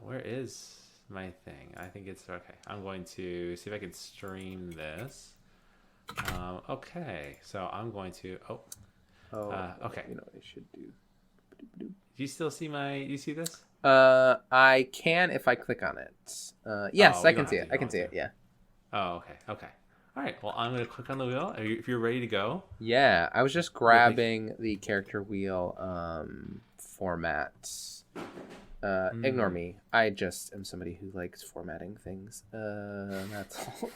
where is my thing? I think it's okay. I'm going to see if I can stream this. Okay, so I'm going to. Okay. You know what I should do. Do you still see you see this? I can if I click on it. Yes, I can see it. I can see it. Yeah. Oh, okay. Okay. All right. Well, I'm going to click on the wheel. If you're ready to go. Yeah, I was just grabbing the character wheel formats. Ignore me. I just am somebody who likes formatting things. That's all.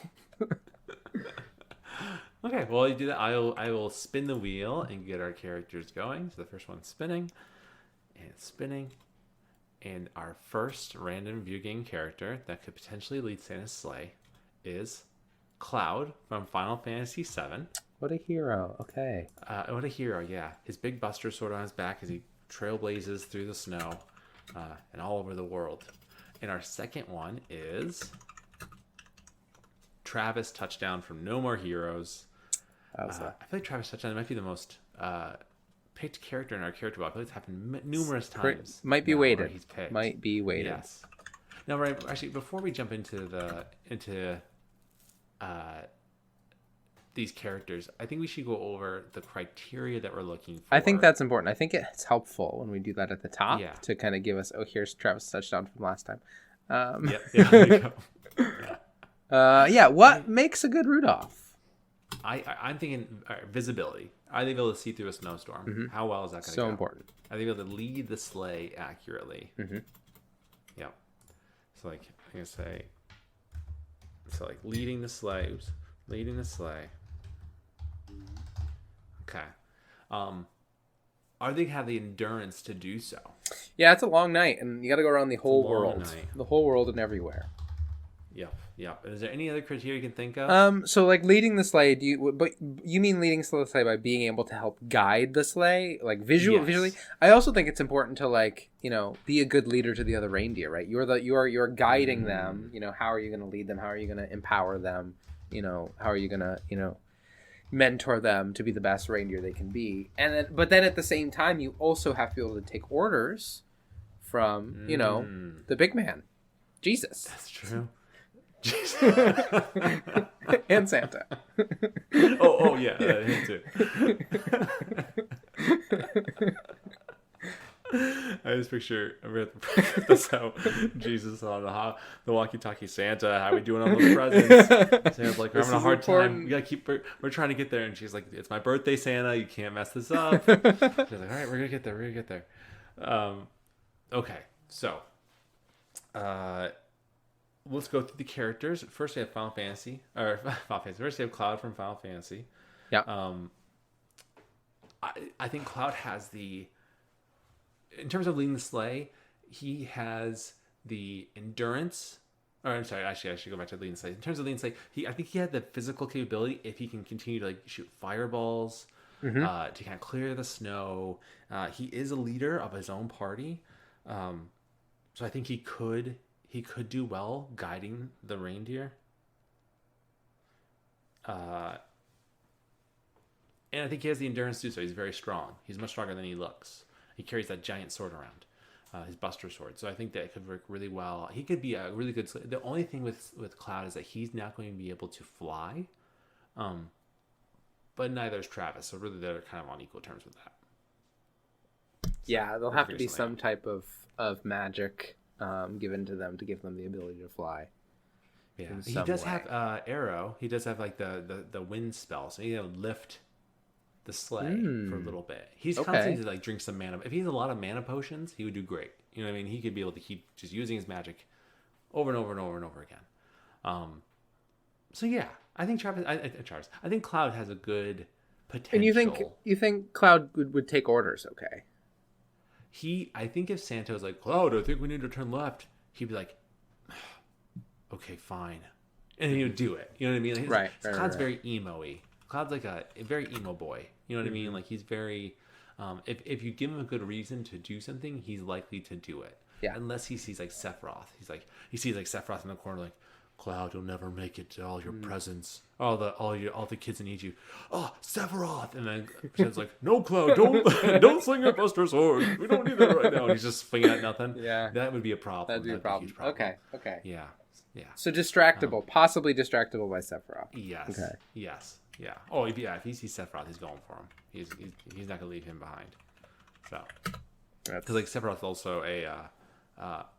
Okay. Well, you do that. I will spin the wheel and get our characters going. So the first one's spinning, and spinning, and our first random view game character that could potentially lead Santa's sleigh is Cloud from Final Fantasy VII. What a hero. Okay. What a hero, yeah. His big buster sword on his back as he trailblazes through the snow and all over the world. And our second one is Travis Touchdown from No More Heroes. I feel like Travis Touchdown might be the most picked character in our character wheel. I feel like it's happened numerous times. Might be weighted. He's picked. Might be weighted. Yes. Now, right, actually, before we jump into these characters, I think we should go over the criteria that we're looking for. I think that's important. I think it's helpful when we do that at the top Yeah. to kind of give us, here's Travis Touchdown from last time. There you go. What makes a good Rudolph? I'm thinking visibility. Are they able to see through a snowstorm? Mm-hmm. How well is that going to go? So important. Are they able to lead the sleigh accurately? Mm-hmm. Yeah. So like I'm gonna say, leading the sleigh. Oops, leading the sleigh. Okay. Are they have the endurance to do so? Yeah, it's a long night, and you got to go around the whole world, night. the whole world and everywhere. Yep. Is there any other criteria you can think of? So like leading the sleigh, but you mean leading the sleigh by being able to help guide the sleigh, like visually? I also think it's important to be a good leader to the other reindeer, right? You're guiding them. How are you going to lead them? How are you going to empower them? How are you going to mentor them to be the best reindeer they can be? But then at the same time, you also have to be able to take orders from the big man, Jesus. That's true. And Santa. oh yeah, him too. I just picture that's how Jesus on the walkie-talkie. Santa, how we doing on those presents? Santa's like, we're having a hard time. We gotta we're trying to get there. And she's like, it's my birthday, Santa. You can't mess this up. She's like, all right, we're gonna get there. Okay, so let's go through the characters. First, we have Final Fantasy. First, we have Cloud from Final Fantasy. Yeah. I think Cloud has in terms of leading the sleigh, he has the endurance. Or I'm sorry, actually, I should go back to leading the sleigh. In terms of leading the sleigh, I think he had the physical capability if he can continue to shoot fireballs to kind of clear the snow. He is a leader of his own party, so I think he could do well guiding the reindeer. And I think he has the endurance to do so. He's very strong. He's much stronger than he looks. He carries that giant sword around, his Buster Sword. So I think that it could work really well. He could be a really good... The only thing with Cloud is that he's not going to be able to fly. But neither is Travis. So really they're kind of on equal terms with that. Yeah, there'll have to be some type of magic given to them to give them the ability to fly. Yeah, he does have Arrow. He does have the wind spell, so he'll lift the sleigh for a little bit. He's constantly to drink some mana. If he has a lot of mana potions, he would do great. You know what I mean? He could be able to keep just using his magic over and over and over and over again. So yeah, I think I think Cloud has a good potential. And you think Cloud would take orders? Okay. I think if Santa was like, Cloud, I think we need to turn left, he'd be like, okay, fine. And he would do it. You know what I mean? Cloud's very emo-y. Cloud's like a very emo boy. You know what I mean? Like he's very, If you give him a good reason to do something, he's likely to do it. Yeah. Unless he sees like Sephiroth. He sees like Sephiroth in the corner like, Cloud, you'll never make it to all your presents. All the kids that need you. Oh, Sephiroth! And then Cloud's like, no, Cloud, don't sling your Buster Sword. We don't need that right now. And he's just swinging at nothing. Yeah, that would be a problem. That'd be a problem. Okay. Yeah. So distractible, possibly distractible by Sephiroth. Yes. Okay. Yes. Yeah. Oh, if he sees Sephiroth, he's going for him. He's not gonna leave him behind. So, because like Sephiroth's also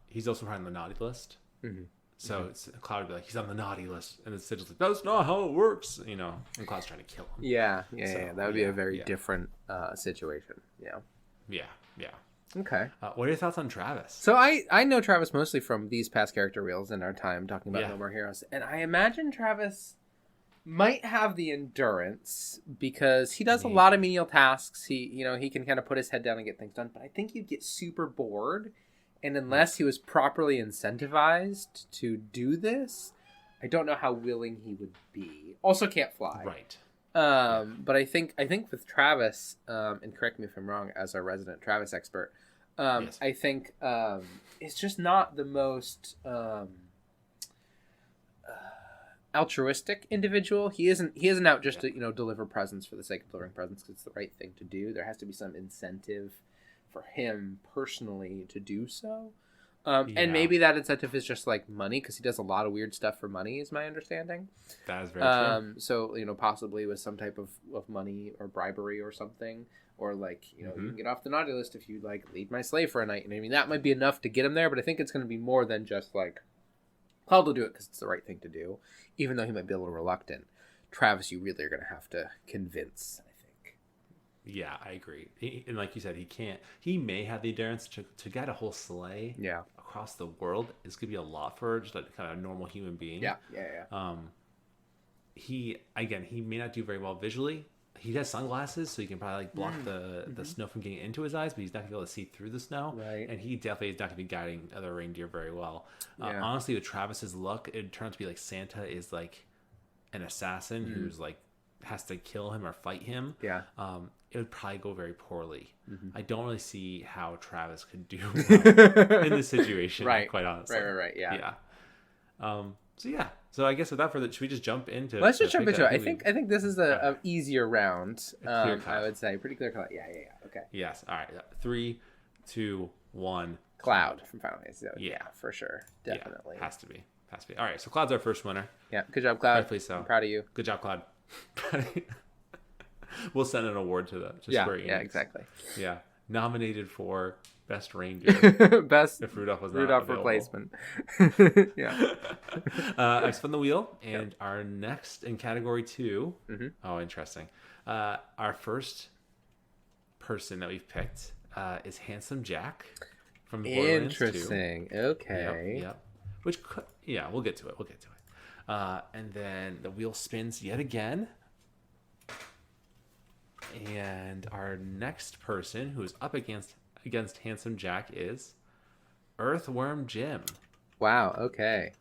he's also on the naughty list. Mm-hmm. So Cloud would be like, he's on the naughty list. And the Sigil's like, that's not how it works. And Cloud's trying to kill him. Yeah. That would be a very different situation. Yeah. Okay. What are your thoughts on Travis? So I know Travis mostly from these past character reels in our time talking about No More Heroes. And I imagine Travis might have the endurance because he does a lot of menial tasks. He can kind of put his head down and get things done. But I think you'd get super bored. And unless he was properly incentivized to do this, I don't know how willing he would be. Also can't fly. Right. But I think with Travis, and correct me if I'm wrong as our resident Travis expert, yes. I think it's just not the most altruistic individual. He isn't out just to deliver presents for the sake of delivering presents because it's the right thing to do. There has to be some incentive for him personally to do so. And maybe that incentive is just like money because he does a lot of weird stuff for money is my understanding. That is very true. So, possibly with some type of money or bribery or something, or like, you can get off the naughty list if you like lead my slave for a night. And I mean, that might be enough to get him there, but I think it's going to be more than just like, Cloud will do it because it's the right thing to do, even though he might be a little reluctant. Travis, you really are going to have to convince. Yeah, I agree. And like you said, he may have the endurance to get a whole sleigh across the world. It's going to be a lot for just a kind of normal human being. Yeah. He may not do very well visually. He has sunglasses, so he can probably like block the snow from getting into his eyes, but he's not going to be able to see through the snow. Right. And he definitely is not going to be guiding other reindeer very well. Honestly, with Travis's luck, it turns out to be like Santa is like an assassin who's like has to kill him or fight him. Yeah. It would probably go very poorly. I don't really see how Travis could do well in this situation. Right. Quite honestly. Right. Yeah. So I guess without further, should we just jump into? Let's just jump into it. I think this is a easier round. I would say pretty clear cut. Yeah. Okay. Yes. All right. 3, 2, 1. Cloud from Final Fantasy. Yeah, for sure. Definitely. Yeah, has to be. All right. So Cloud's our first winner. Yeah. Good job, Cloud. Rightfully so. I'm proud of you. Good job, Cloud. We'll send an award to that. Yeah, exactly. Yeah, nominated for best reindeer. Best if Rudolph was Rudolph not replacement. Yeah. I spun the wheel, and our next in category 2. Oh, interesting. Our first person that we've picked is Handsome Jack from Borderlands 2. Interesting. Okay. Yep. We'll get to it. And then the wheel spins yet again. And our next person who's up against Handsome Jack is Earthworm Jim. Wow, okay.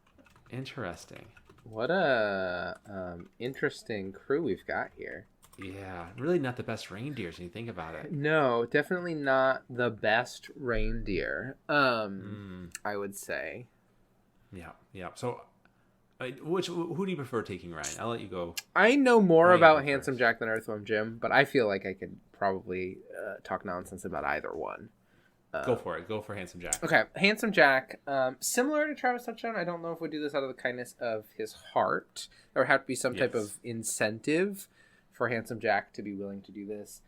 Interesting. What a interesting crew we've got here. Yeah, really not the best reindeers when you think about it. No, definitely not the best reindeer, I would say. Yeah. So who do you prefer taking, Ryan? I'll let you go. I know more about Handsome Jack than Earthworm Jim, but I feel like I could probably talk nonsense about either one. Go for it. Go for Handsome Jack. Okay, Handsome Jack. Similar to Travis Touchdown, I don't know if we do this out of the kindness of his heart. There would have to be some type of incentive for Handsome Jack to be willing to do this.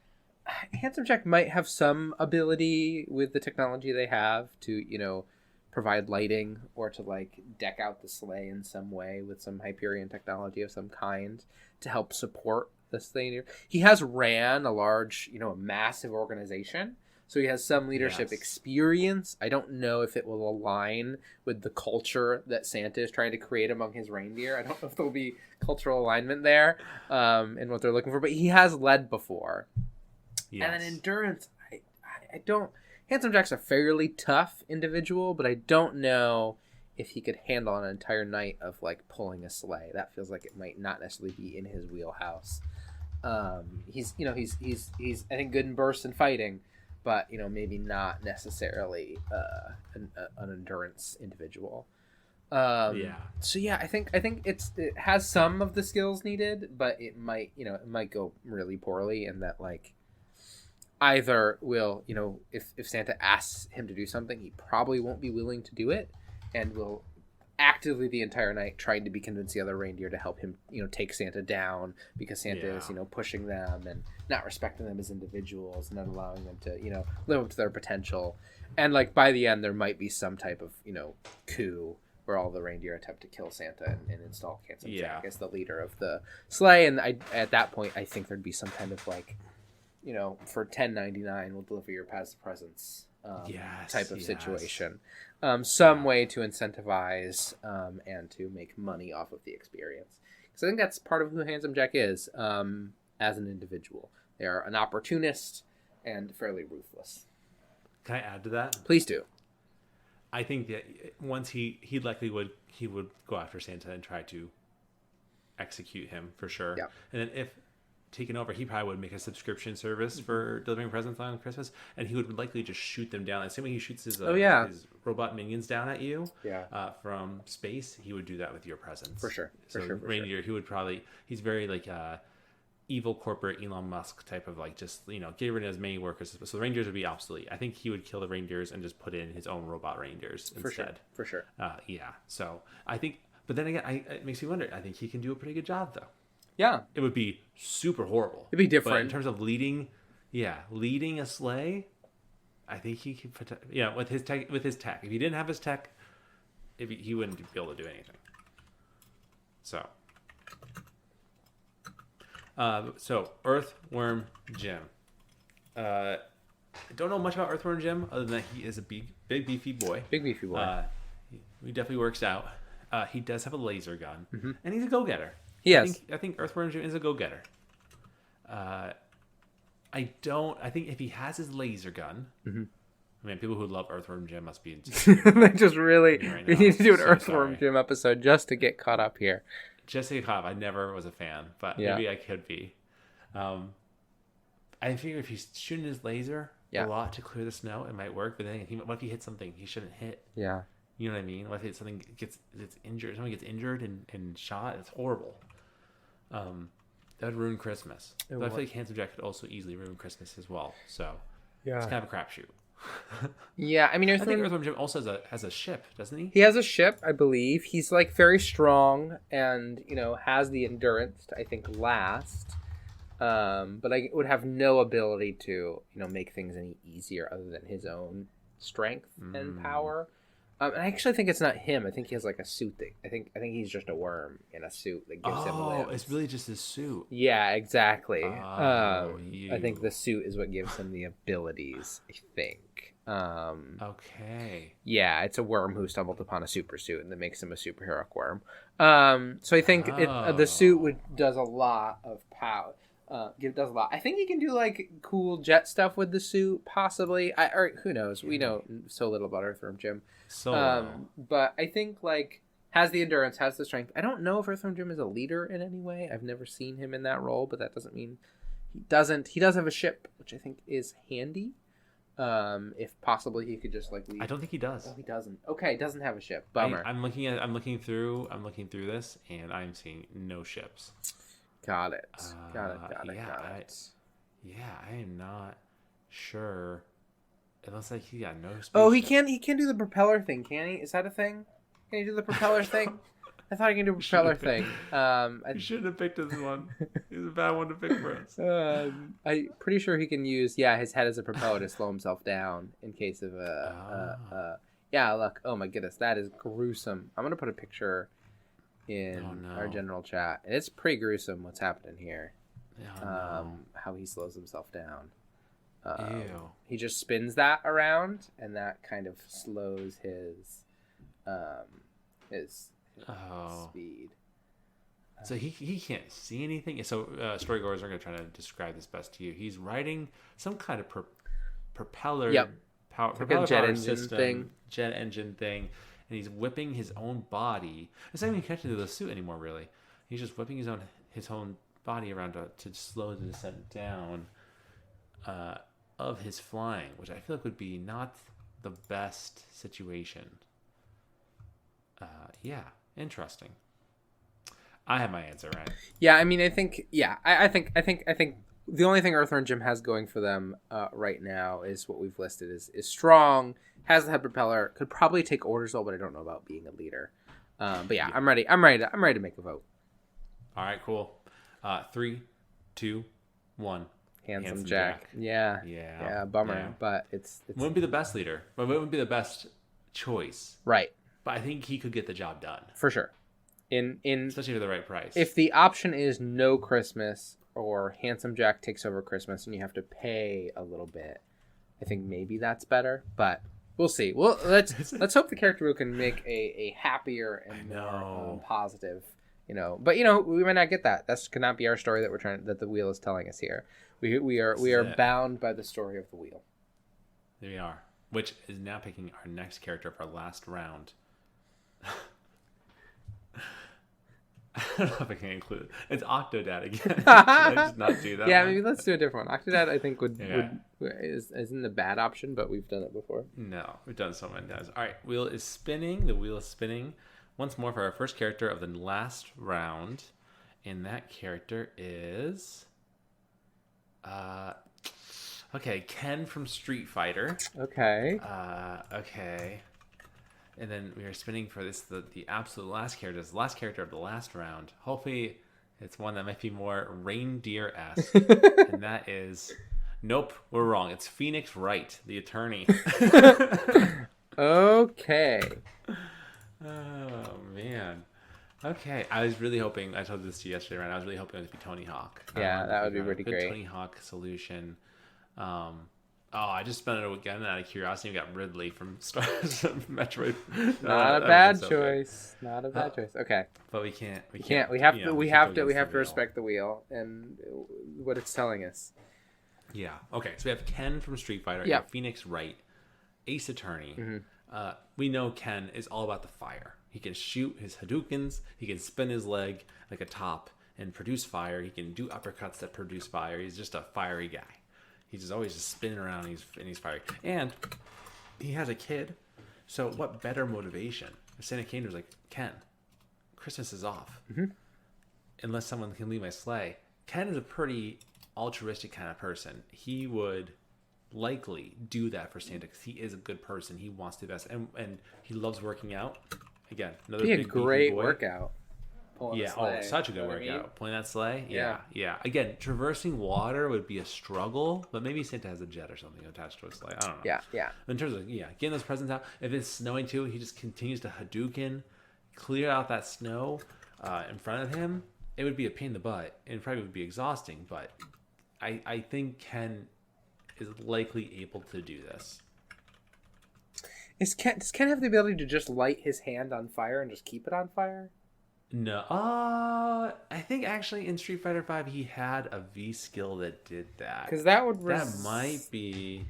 Handsome Jack might have some ability with the technology they have to, provide lighting or to like deck out the sleigh in some way with some Hyperion technology of some kind to help support this thing. He has ran a large, a massive organization. So he has some leadership experience. I don't know if it will align with the culture that Santa is trying to create among his reindeer. I don't know if there'll be cultural alignment there in what they're looking for, but he has led before. Yes. And then endurance, I don't... Handsome Jack's a fairly tough individual, but I don't know if he could handle an entire night of like pulling a sleigh. That feels like it might not necessarily be in his wheelhouse. He's he's I think good in bursts and fighting, but maybe not necessarily an endurance individual. So yeah, I think it has some of the skills needed, but it might go really poorly, and that like either will if Santa asks him to do something, he probably won't be willing to do it, and will actively the entire night trying to be convinced the other reindeer to help him take Santa down, because Santa is pushing them and not respecting them as individuals and not allowing them to live up to their potential, and like by the end there might be some type of coup where all the reindeer attempt to kill Santa and install Handsome Jack as the leader of the sleigh, and at that point I think there'd be some kind of like for $10.99 we'll deliver your past presents type of situation. Some way to incentivize and to make money off of the experience. Because I think that's part of who Handsome Jack is as an individual. They are an opportunist and fairly ruthless. Can I add to that? Please do. I think that once he likely would go after Santa and try to execute him for sure. Yeah. And then if taken over, he probably would make a subscription service for delivering presents on Christmas, and he would likely just shoot them down. The same way he shoots his robot minions down at you from space, he would do that with your presents. For sure. Reindeer, he would probably, he's very like evil corporate Elon Musk type of like just, get rid of as many workers. So the reindeers would be obsolete. I think he would kill the reindeers and just put in his own robot reindeers instead. For sure. So I think, but then again, it makes me wonder, I think he can do a pretty good job though. Yeah, it would be super horrible. It'd be different. But in terms of leading a sleigh, I think he could. With his tech. If he didn't have his tech, he wouldn't be able to do anything. So Earthworm Jim. I don't know much about Earthworm Jim other than that he is a big beefy boy. He definitely works out. He does have a laser gun, and he's a go-getter. Yes, I think Earthworm Jim is a go-getter. I think if he has his laser gun, I mean, people who love Earthworm Jim must be they just really. Right we need to do an Earthworm Jim episode just to get caught up here. Just to get caught up. I never was a fan, but maybe I could be. I figure if he's shooting his laser a lot to clear the snow, it might work. But then, what if he hits something he shouldn't hit? Yeah. You know what I mean? What if something gets injured? Someone gets injured and shot. It's horrible. That would ruin Christmas. But I feel like Handsome Jack could also easily ruin Christmas as well. So it's kind of a crapshoot. I mean, I think Earthworm Jim also has a ship, doesn't he? He has a ship, I believe. He's like very strong and has the endurance to, I think, last. But I would have no ability to make things any easier other than his own strength and power. And I actually think it's not him. I think he has like a suit thing. I think he's just a worm in a suit that gives him limbs. Oh, it's really just his suit. Yeah, exactly. I think the suit is what gives him the abilities, I think. Okay. Yeah, it's a worm who stumbled upon a super suit and that makes him a superheroic worm. So I think the suit does a lot of power. Does a lot. I think he can do like cool jet stuff with the suit, possibly. Or who knows? We know so little about Earthworm Jim. But I think like has the endurance, has the strength. I don't know if Earthworm Jim is a leader in any way. I've never seen him in that role, but that doesn't mean he doesn't. He does have a ship, which I think is handy. If possibly he could just like leave. I don't think he does. Oh, he doesn't. Okay, doesn't have a ship. Bummer. I'm looking through this, and I'm seeing no ships. Got it. Got it. I am not sure. It looks like he got no space. Oh, he can't do the propeller thing, can he? Is that a thing? Can he do the propeller thing? I thought he can do a propeller thing. You shouldn't have picked this one. It's a bad one to pick for us. I'm pretty sure he can use his head as a propeller to slow himself down in case of yeah, look. Oh my goodness, that is gruesome. I'm gonna put a picture in our general chat. And it's pretty gruesome what's happening here. How he slows himself down. Ew. He just spins that around, and that kind of slows his speed. So he can't see anything. So storygoers are going to try to describe this best to you. He's riding some kind of propeller, propeller jet engine thing, and he's whipping his own body. It's not even connected to the suit anymore, really. He's just whipping his own body around to slow the descent down of his flying, which I feel like would be not the best situation. Yeah, interesting. I have my answer, right? Yeah, I mean, I think the only thing Earthworm Jim has going for them right now is what we've listed is strong, has the head propeller, could probably take orders though, but I don't know about being a leader. But yeah, I'm ready. I'm ready to make a vote. All right, cool. 3, 2, 1. Handsome Jack. Yeah. Bummer, yeah. But it's wouldn't be the best leader, but wouldn't be the best choice. Right. But I think he could get the job done for sure. In especially for the right price. If the option is no Christmas or Handsome Jack takes over Christmas and you have to pay a little bit, I think maybe that's better. But we'll see. Well, let's hope the character wheel can make a happier and more positive. But we might not get that. That could not be our story that the wheel is telling us here. We are bound by the story of the wheel. There we are, which is now picking our next character of our last round. I don't know if I can include it. It's Octodad again. Should I just not do that? Yeah, maybe let's do a different one. Octodad, I think isn't a bad option, but we've done it before. No, we've done so many times. All right, wheel is spinning. The wheel is spinning once more for our first character of the last round, and that character is Ken from Street Fighter. Okay. Okay. And then we are spinning for the absolute last character. This the last character of the last round. Hopefully, it's one that might be more reindeer-esque. And that is... Nope, we're wrong. It's Phoenix Wright, the attorney. Okay. Oh, man. Okay, I was really hoping... I told this to you yesterday, right? I was really hoping it would be Tony Hawk. Yeah, that would be pretty great. Tony Hawk solution. I just spent it again out of curiosity. We got Ridley from Metroid. Not a bad choice. Not a bad choice. Okay. But we can't. We have to respect the wheel and what it's telling us. Yeah. Okay. So we have Ken from Street Fighter. Yeah. Phoenix Wright, Ace Attorney. Mm-hmm. We know Ken is all about the fire. He can shoot his Hadoukens. He can spin his leg like a top and produce fire. He can do uppercuts that produce fire. He's just a fiery guy. He's always just spinning around and he's fiery. And he has a kid. So what better motivation? If Santa Cain was like, Ken, Christmas is off. Mm-hmm. Unless someone can leave my sleigh. Ken is a pretty altruistic kind of person. He would likely do that for Santa because he is a good person. He wants to do best. And he loves working out. Again, another big great workout. Such a good workout. Pulling that sleigh? Yeah. Again, traversing water would be a struggle, but maybe Santa has a jet or something attached to a sleigh. I don't know. Yeah. In terms of, getting those presents out. If it's snowing too, he just continues to Hadouken, clear out that snow in front of him. It would be a pain in the butt, and probably would be exhausting, but I think Ken is likely able to do this. Does Ken have the ability to just light his hand on fire and just keep it on fire? No, I think actually in Street Fighter V he had a V skill that did that. Because that might be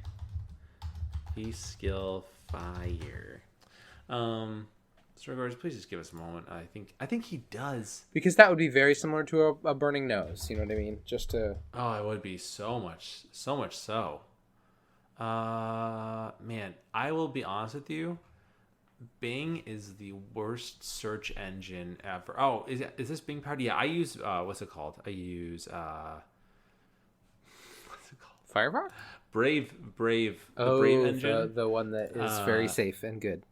V skill fire. Strugglers, please just give us a moment. I think he does. Because that would be very similar to a burning nose. You know what I mean? Just to. Oh, it would be so much so. Man, I will be honest with you. Bing is the worst search engine ever. Oh, is this Bing powered? Yeah, I use what's it called? I use what's it called? Firefox? Brave. Brave engine. The one that is very safe and good.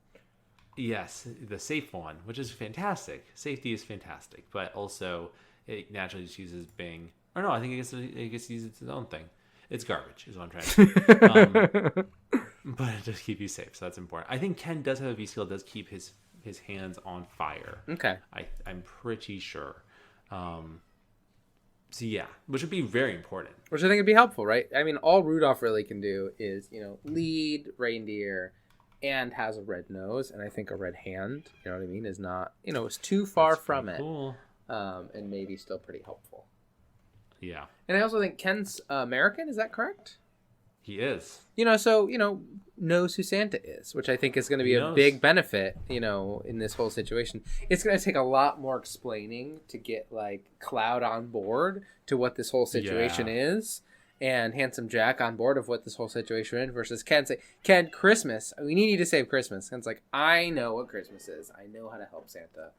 Yes, the safe one, which is fantastic. Safety is fantastic, but also it naturally just uses Bing. Or no, I think it gets to use its own thing. It's garbage, is what I'm trying to say. But it does keep you safe, so that's important. I think Ken does have a V skill, does keep his hands on fire. Okay. I'm pretty sure. So yeah, which would be very important. Which I think would be helpful, right? I mean, all Rudolph really can do is, lead reindeer and has a red nose, and I think a red hand, you know what I mean, is not, it's too far from it. Cool. And maybe still pretty helpful. Yeah. And I also think Ken's American, is that correct? He is. So knows who Santa is, which I think is going to be a big benefit, in this whole situation. It's going to take a lot more explaining to get like Cloud on board to what this whole situation is, and Handsome Jack on board of what this whole situation is, versus Ken say, Ken, Christmas, we need you to save Christmas. Ken's like, I know what Christmas is. I know how to help Santa.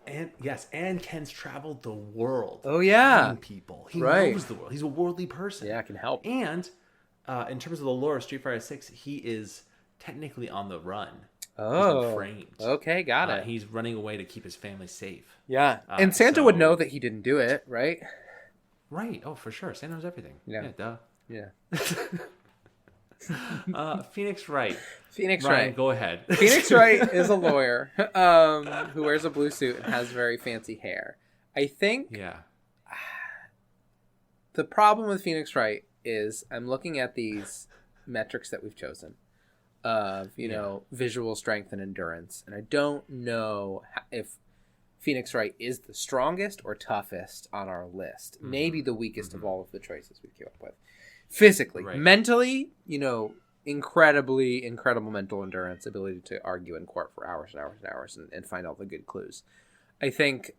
And and Ken's traveled the world. Oh yeah, meeting people. He knows the world. He's a worldly person. Yeah, can help. And in terms of the lore of Street Fighter 6, he is technically on the run. Oh, he's been framed. Okay, got it. He's running away to keep his family safe. Yeah, and Santa would know that he didn't do it, right? Right. Oh, for sure. Santa knows everything. Yeah. Duh. Yeah. Phoenix Wright. Phoenix Ryan, Wright. go ahead. Phoenix Wright is a lawyer who wears a blue suit and has very fancy hair. I think. Yeah. The problem with Phoenix Wright is I'm looking at these metrics that we've chosen of visual strength and endurance, and I don't know if Phoenix Wright is the strongest or toughest on our list. Mm-hmm. Maybe the weakest of all of the choices we came up with. Physically, mentally, incredible mental endurance, ability to argue in court for hours and hours and hours and find all the good clues. I think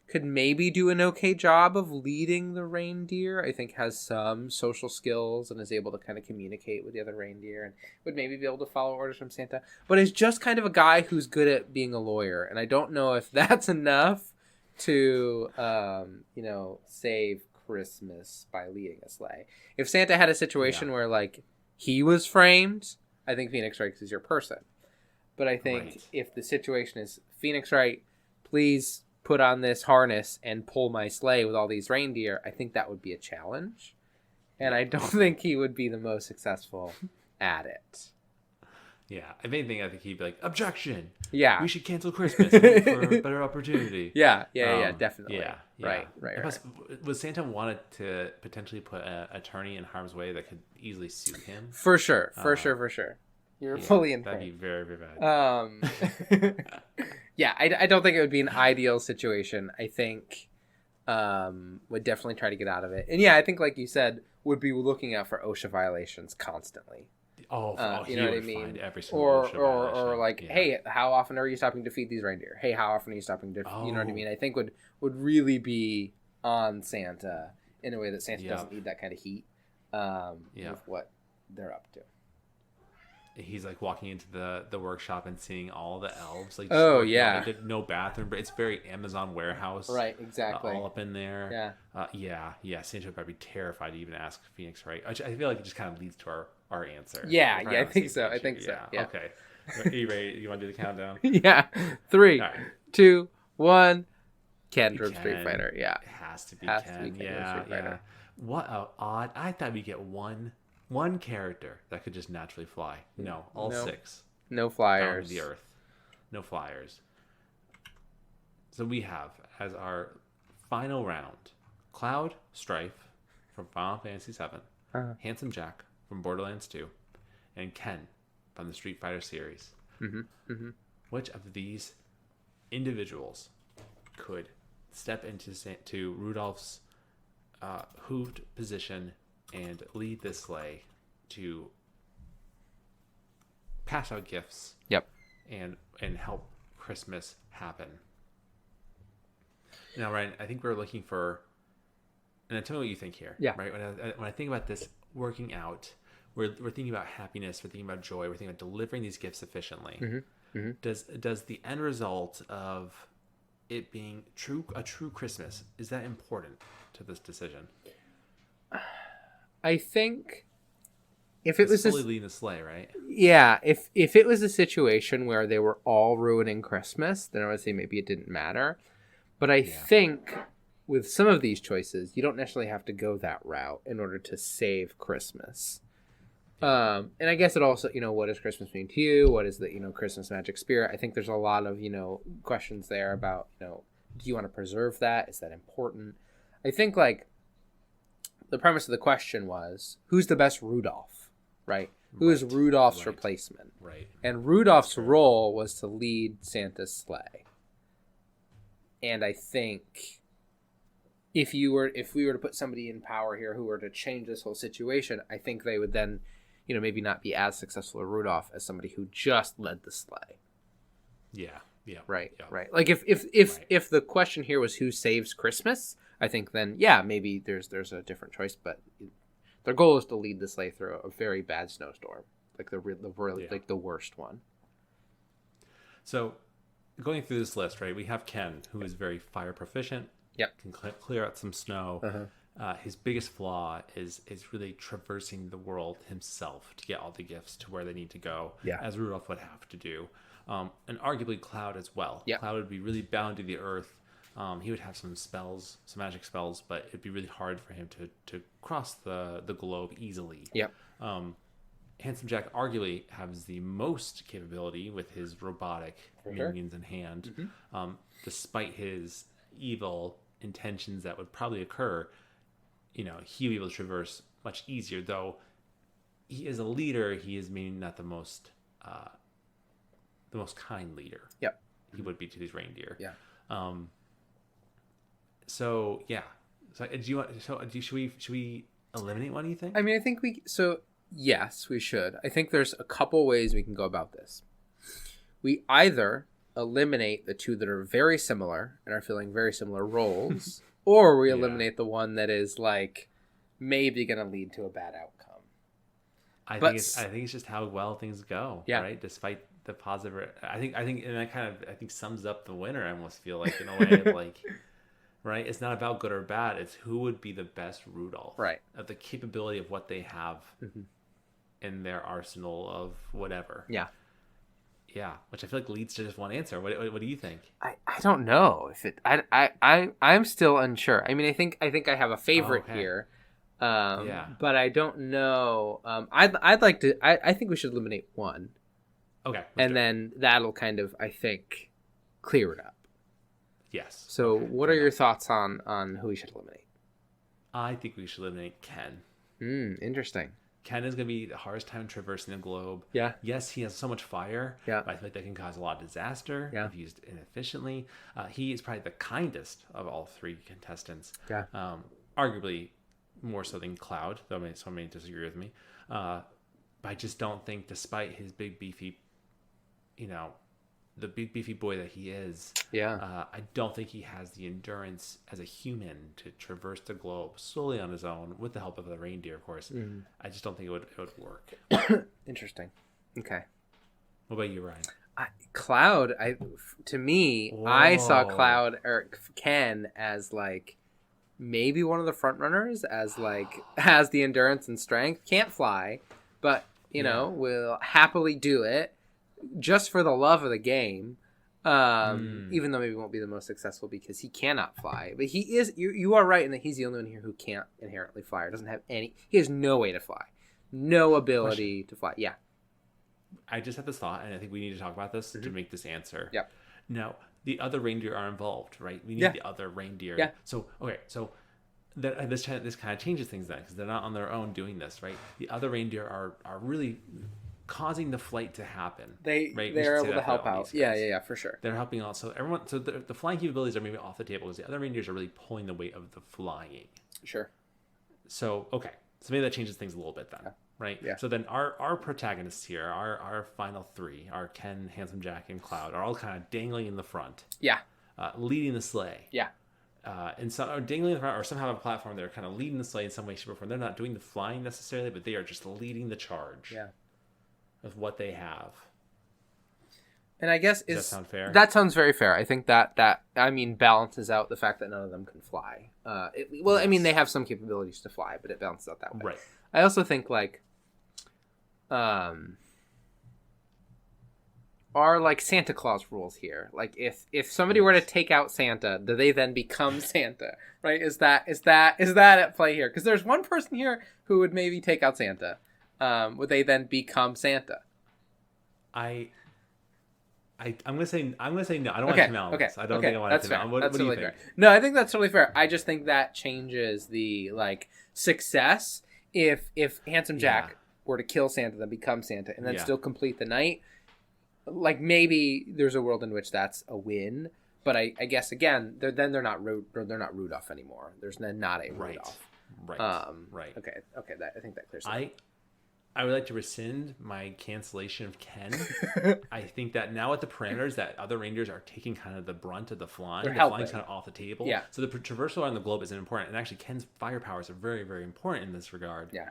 could maybe do an okay job of leading the reindeer. I think has some social skills and is able to kind of communicate with the other reindeer and would maybe be able to follow orders from Santa. But is just kind of a guy who's good at being a lawyer. And I don't know if that's enough to, save Christmas by leading a sleigh. If Santa had a situation where like he was framed, I think Phoenix Wright is your person. But I think if the situation is Phoenix Wright, please put on this harness and pull my sleigh with all these reindeer, I think that would be a challenge. And I don't think he would be the most successful at it. Yeah, if anything, I think he'd be like, objection! Yeah. We should cancel Christmas for a better opportunity. Yeah, definitely. Yeah. Right. Plus, would Santa wanted to potentially put an attorney in harm's way that could easily sue him? For sure. You're fully in. That'd be very, very bad. Yeah, I don't think it would be an ideal situation. I think would definitely try to get out of it. And yeah, I think like you said, would be looking out for OSHA violations constantly. You know what I mean? Every single or like, hey, how often are you stopping to feed these reindeer? Hey, how often are you stopping to you know what I mean? I think would really be on Santa in a way that Santa doesn't need that kind of heat with what they're up to. He's like walking into the workshop and seeing all the elves. Like, no bathroom, but it's very Amazon warehouse. Right, exactly. All up in there. Yeah. Santa would probably be terrified to even ask Phoenix, right? I feel like it just kind of leads to our answer. Yeah, I think so. Yeah. Okay. Are you ready? You want to do the countdown? Yeah. 3, 2, 1. Ken from Street Fighter. Yeah. It has to be Ken. Yeah. What a odd. I thought we'd get one character that could just naturally fly. No, all 6. No flyers. Down to the earth. No flyers. So we have, as our final round, Cloud Strife from Final Fantasy VII, Handsome Jack from Borderlands 2, and Ken from the Street Fighter series. Which of these individuals could step into Rudolph's hooved position and lead this sleigh to pass out gifts? Yep. And help Christmas happen. Now, Ryan, I think we're looking for, and tell me what you think here. Yeah. Right. When I think about this working out, we're thinking about happiness. We're thinking about joy. We're thinking about delivering these gifts efficiently. Does the end result of it being a true Christmas, is that important to this decision? I think if it was slowly leading the sleigh, right? Yeah, if it was a situation where they were all ruining Christmas, then I would say maybe it didn't matter. But I think with some of these choices, you don't necessarily have to go that route in order to save Christmas. And I guess it also, what does Christmas mean to you? What is the, Christmas magic spirit? I think there's a lot of, questions there about, do you want to preserve that? Is that important? I think like the premise of the question was, who's the best Rudolph, right? Who is Rudolph's replacement? Right. And Rudolph's role was to lead Santa's sleigh. And I think, if we were to put somebody in power here who were to change this whole situation, I think they would then, maybe not be as successful as Rudolph as somebody who just led the sleigh. Yeah. Yeah. Right. Yeah. Right. Like if the question here was who saves Christmas, I think then maybe there's a different choice, but their goal is to lead the sleigh through a very bad snowstorm, like the like the worst one. So, going through this list, right, we have Ken, who is very fire proficient. Yep. Can clear out some snow. His biggest flaw is really traversing the world himself to get all the gifts to where they need to go, as Rudolph would have to do. And arguably Cloud as well. Yep. Cloud would be really bound to the earth. He would have some spells, some magic spells, but it'd be really hard for him to cross the globe easily. Yep. Handsome Jack arguably has the most capability with his robotic minions in hand. Despite his evil intentions that would probably occur, he would be able to traverse much easier, though he is a leader. He is maybe not the most kind leader. Yep. He would be to these reindeer. Yeah. So yeah. So should we eliminate one, you think? I mean, I think yes, we should. I think there's a couple ways we can go about this. We either eliminate the two that are very similar and are filling very similar roles, or we eliminate the one that is like maybe going to lead to a bad outcome. I think it's just how well things go, right? Despite the positive, I think, and that kind of sums up the winner. I almost feel like in a way, of like, right? It's not about good or bad. It's who would be the best Rudolph, right? Of the capability of what they have in their arsenal of whatever. Yeah. Which I feel like leads to just one answer. What do you think? I don't know if it. I'm still unsure. I mean, I think I have a favorite here. But I don't know. I'd like to. I think we should eliminate one. Okay. And then that'll kind of, I think, clear it up. Yes. So, what are your thoughts on who we should eliminate? I think we should eliminate Ken. Interesting. Ken is going to be the hardest time traversing the globe. Yeah. Yes, he has so much fire. Yeah. But I feel like that can cause a lot of disaster if used inefficiently. He is probably the kindest of all three contestants. Yeah. Arguably more so than Cloud, though some may disagree with me. But I just don't think, despite his big beefy, the big beefy boy that he is, I don't think he has the endurance as a human to traverse the globe solely on his own, with the help of the reindeer, of course. I just don't think it would work. Interesting. Okay. What about you, Ryan? Cloud, to me, Whoa. I saw Cloud or Ken as like maybe one of the front runners, as like has the endurance and strength, can't fly, but will happily do it just for the love of the game. Even though maybe won't be the most successful because he cannot fly, but he is. You are right in that he's the only one here who can't inherently fly or doesn't have any. He has no way to fly, no ability to fly. Yeah. I just had this thought, and I think we need to talk about this to make this answer. Yep. Now, the other reindeer are involved, right? We need the other reindeer. Yeah. So this kind of changes things then, because they're not on their own doing this, right? The other reindeer are really causing the flight to happen. They're able to help out. Yeah, for sure. They're helping out. So the flying capabilities are maybe off the table, because the other reindeers are really pulling the weight of the flying. Sure. So maybe that changes things a little bit then. Yeah. Right? Yeah. So then our protagonists here, our final three, our Ken, Handsome Jack, and Cloud, are all kind of dangling in the front. Yeah. Leading the sleigh. Yeah. And some are dangling in the front, or somehow have a platform. They're kind of leading the sleigh in some way, shape, or form. They're not doing the flying necessarily, but they are just leading the charge. Yeah. Of what they have. And I guess does that sound fair? That sounds very fair. I think that balances out the fact that none of them can fly. Yes. I mean, they have some capabilities to fly, but it balances out that way. Right. I also think are like Santa Claus rules here. Like if somebody were to take out Santa, do they then become Santa? Right? Is that at play here? Because there's one person here who would maybe take out Santa. Would they then become Santa? I'm gonna say no. I don't want to come out on this. I don't think I want to come out. What do you think? Fair. No, I think that's totally fair. I just think that changes the success if Handsome Jack were to kill Santa, then become Santa, and then still complete the night. Like maybe there's a world in which that's a win, But I guess again, they're not Rudolf anymore. There's not a Rudolf. Right. Right. Okay. I think that clears it. I would like to rescind my cancellation of Ken. I think that now with the parameters that other rangers are taking kind of the brunt of the flying. The flying's kind of off the table. Yeah. So the traversal around the globe isn't important. And actually Ken's fire powers are very, very important in this regard. Yeah.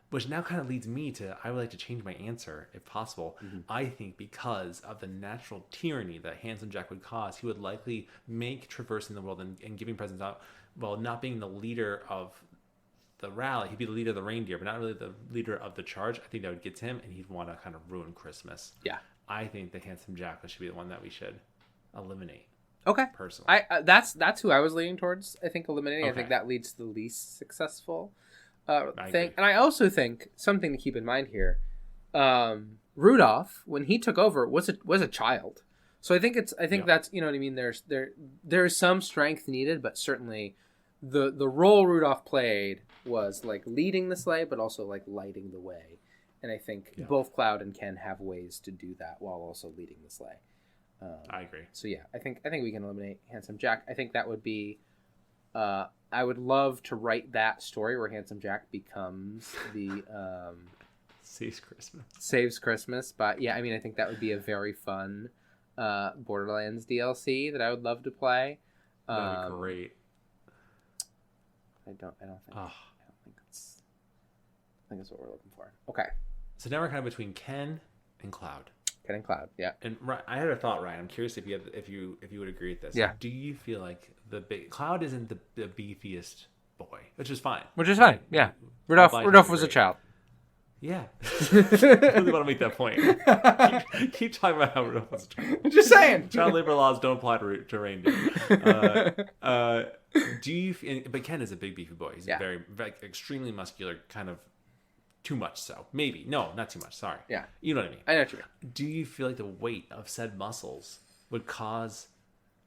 Which now kind of leads me to, I would like to change my answer if possible. Mm-hmm. I think because of the natural tyranny that Handsome Jack would cause, he would likely make traversing the world and giving presents out, while not being the leader of the rally. He'd be the leader of the reindeer, but not really the leader of the charge. I think that would get to him, and he'd want to kind of ruin Christmas. Yeah. I think the Handsome Jack should be the one that we should eliminate. Okay. Personally. That's who I was leaning towards, I think, eliminating. Okay. I think that leads to the least successful thing. And I also think, something to keep in mind here, Rudolph, when he took over, was a child. So I think that's, you know what I mean, there's some strength needed, but certainly the role Rudolph played was like leading the sleigh, but also like lighting the way. And I think both Cloud and Ken have ways to do that while also leading the sleigh. I agree. So yeah, I think we can eliminate Handsome Jack. I think that would be. I would love to write that story where Handsome Jack becomes the saves Christmas. But yeah, I mean, I think that would be a very fun Borderlands DLC that I would love to play. That'd be great. I don't think that's what we're looking for. Okay. So now we're kind of between Ken and Cloud. Ken and Cloud, yeah. And I had a thought, Ryan. I'm curious if you would agree with this. Yeah. Do you feel like Cloud isn't the beefiest boy, which is fine. Yeah. Rudolph was a child. Yeah. I really want to make that point. Keep talking about how Rudolph was a child. I'm just saying. Child labor laws don't apply to reindeer. But Ken is a big beefy boy. He's very extremely muscular, kind of too much so. Maybe. No, not too much. Sorry. Yeah. You know what I mean. I know what you mean. Do you feel like the weight of said muscles would cause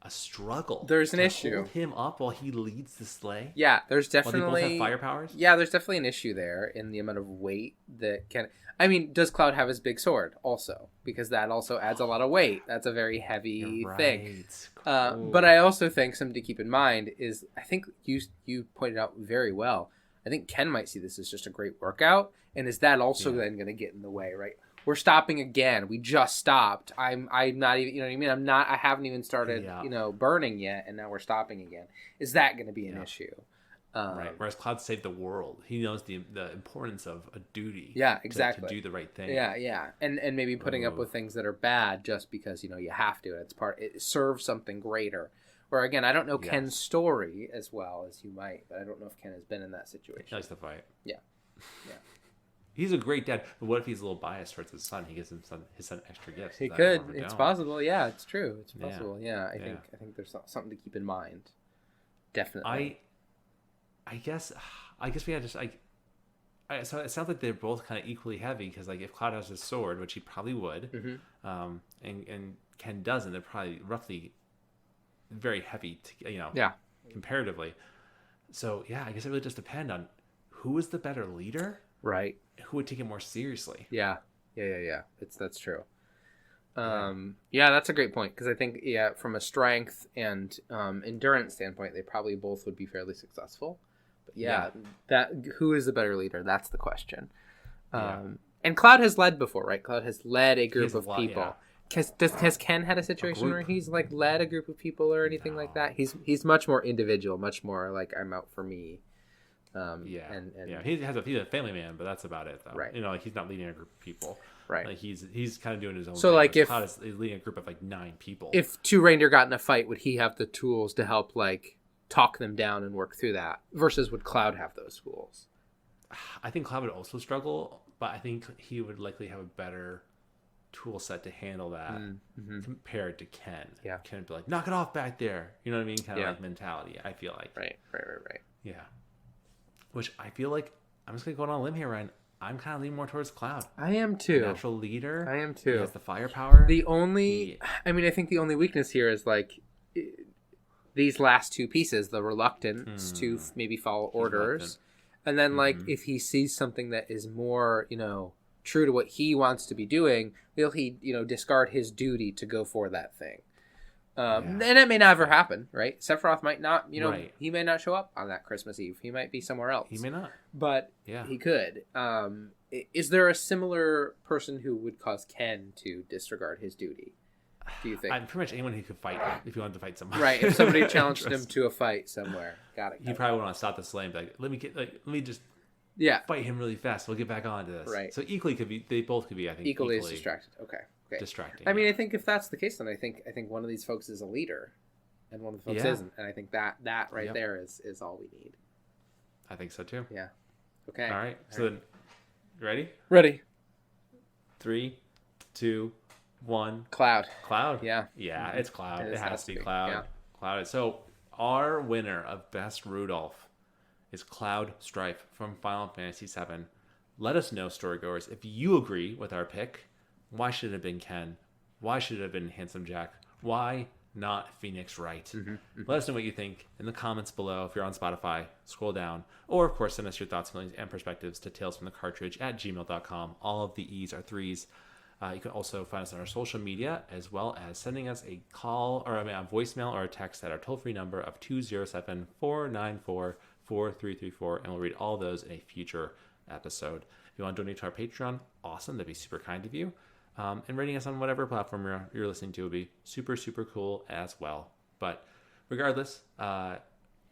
a struggle? There's an issue. Hold him up while he leads the sleigh? Yeah, there's definitely... While they both have fire powers? Yeah, there's definitely an issue there in the amount of weight that Ken... I mean, does Cloud have his big sword also? Because that also adds a lot of weight. That's a very heavy thing. Cool. But I also think something to keep in mind is, I think you pointed out very well, I think Ken might see this as just a great workout. And is that also then going to get in the way, right? We're stopping again. We just stopped. I'm not even, you know what I mean? I haven't even started, burning yet. And now we're stopping again. Is that going to be an issue? Right. Whereas Cloud saved the world. He knows the importance of a duty. Yeah, exactly. To do the right thing. Yeah. And maybe putting up with things that are bad just because, you have to. And it serves something greater. Where again, I don't know Ken's story as well as you might, but I don't know if Ken has been in that situation. He likes to fight. Yeah. He's a great dad. But what if he's a little biased towards his son? He gives his son extra gifts. He could. It's possible. Yeah, it's true. It's possible. Yeah, I think there's something to keep in mind. Definitely. I guess we had just so it sounds like they're both kind of equally heavy because if Cloud has his sword, which he probably would, and Ken doesn't, they're probably roughly very heavy, comparatively. So I guess it really just depends on who is the better leader, right? Who would take it more seriously? Yeah. That's true. That's a great point because I think from a strength and endurance standpoint, they probably both would be fairly successful. But that who is the better leader? That's the question. And Cloud has led before, right? Cloud has led a group of people. Has Ken had a situation where he's led a group of people or anything like that? He's much more individual, much more like I'm out for me. He's a family man, but that's about it though. Right. He's not leading a group of people. Right. He's kind of doing his own thing. So if Cloud is leading a group of 9 people. If 2 reindeer got in a fight, would he have the tools to help talk them down and work through that? Versus would Cloud have those tools? I think Cloud would also struggle, but I think he would likely have a better tool set to handle that compared to Ken. Yeah. Ken would be like, knock it off back there. You know what I mean? Kind of mentality, I feel like. Right. Yeah. Which I feel like, I'm just going to go on a limb here, Ryan. I'm kind of leaning more towards Cloud. I am too. Natural leader. I am too. He has the firepower. I think the only weakness here is these last 2 pieces, the reluctance to maybe follow orders. And then if he sees something that is more, true to what he wants to be doing, will he, discard his duty to go for that thing? And it may never happen, right? Sephiroth might not, Right. he may not show up on that Christmas Eve. He might be somewhere else. He may not. But he could. Is there a similar person who would cause Ken to disregard his duty? Do you think? I'm pretty much anyone who could fight if you wanted to fight someone. Right. If somebody challenged him to a fight somewhere, got it. He probably would want to stop the slam. Like, let me just fight him really fast. We'll get back onto this. Right. So they both could be, I think, equally as distracted. Okay. Distracting. I mean, I think if that's the case, then I think one of these folks is a leader, and one of the folks isn't, and I think that right there is all we need. I think so too. Yeah. Okay. All right. So then, ready? Ready. 3, 2, 1. Cloud. Yeah. Yeah, it's Cloud. It has to be Cloud. Yeah. Cloud. So our winner of Best Rudolph is Cloud Strife from Final Fantasy VII. Let us know, storygoers, if you agree with our pick. Why should it have been Ken? Why should it have been Handsome Jack? Why not Phoenix Wright? Let us know what you think in the comments below. If you're on Spotify, scroll down. Or, of course, send us your thoughts, feelings, and perspectives to talesfromthecartridge@gmail.com. All of the E's are 3's. You can also find us on our social media, as well as sending us a voicemail or a text at our toll-free number of 207-494-4334, and we'll read all those in a future episode. If you want to donate to our Patreon, awesome. That'd be super kind of you. And rating us on whatever platform you're listening to would be super, super cool as well. But regardless,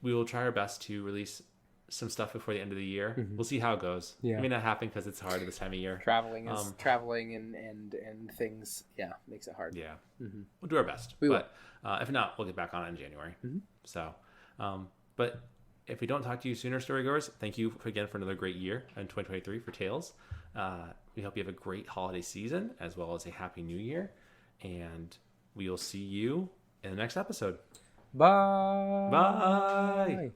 we will try our best to release some stuff before the end of the year. We'll see how it goes. It may not happen because it's hard at this time of year. Traveling and things, makes it hard. Yeah. We'll do our best. But if not, we'll get back on it in January. So, but if we don't talk to you sooner, storygoers, thank you again for another great year in 2023 for Tales. We hope you have a great holiday season as well as a happy new year. And we will see you in the next episode. Bye. Bye.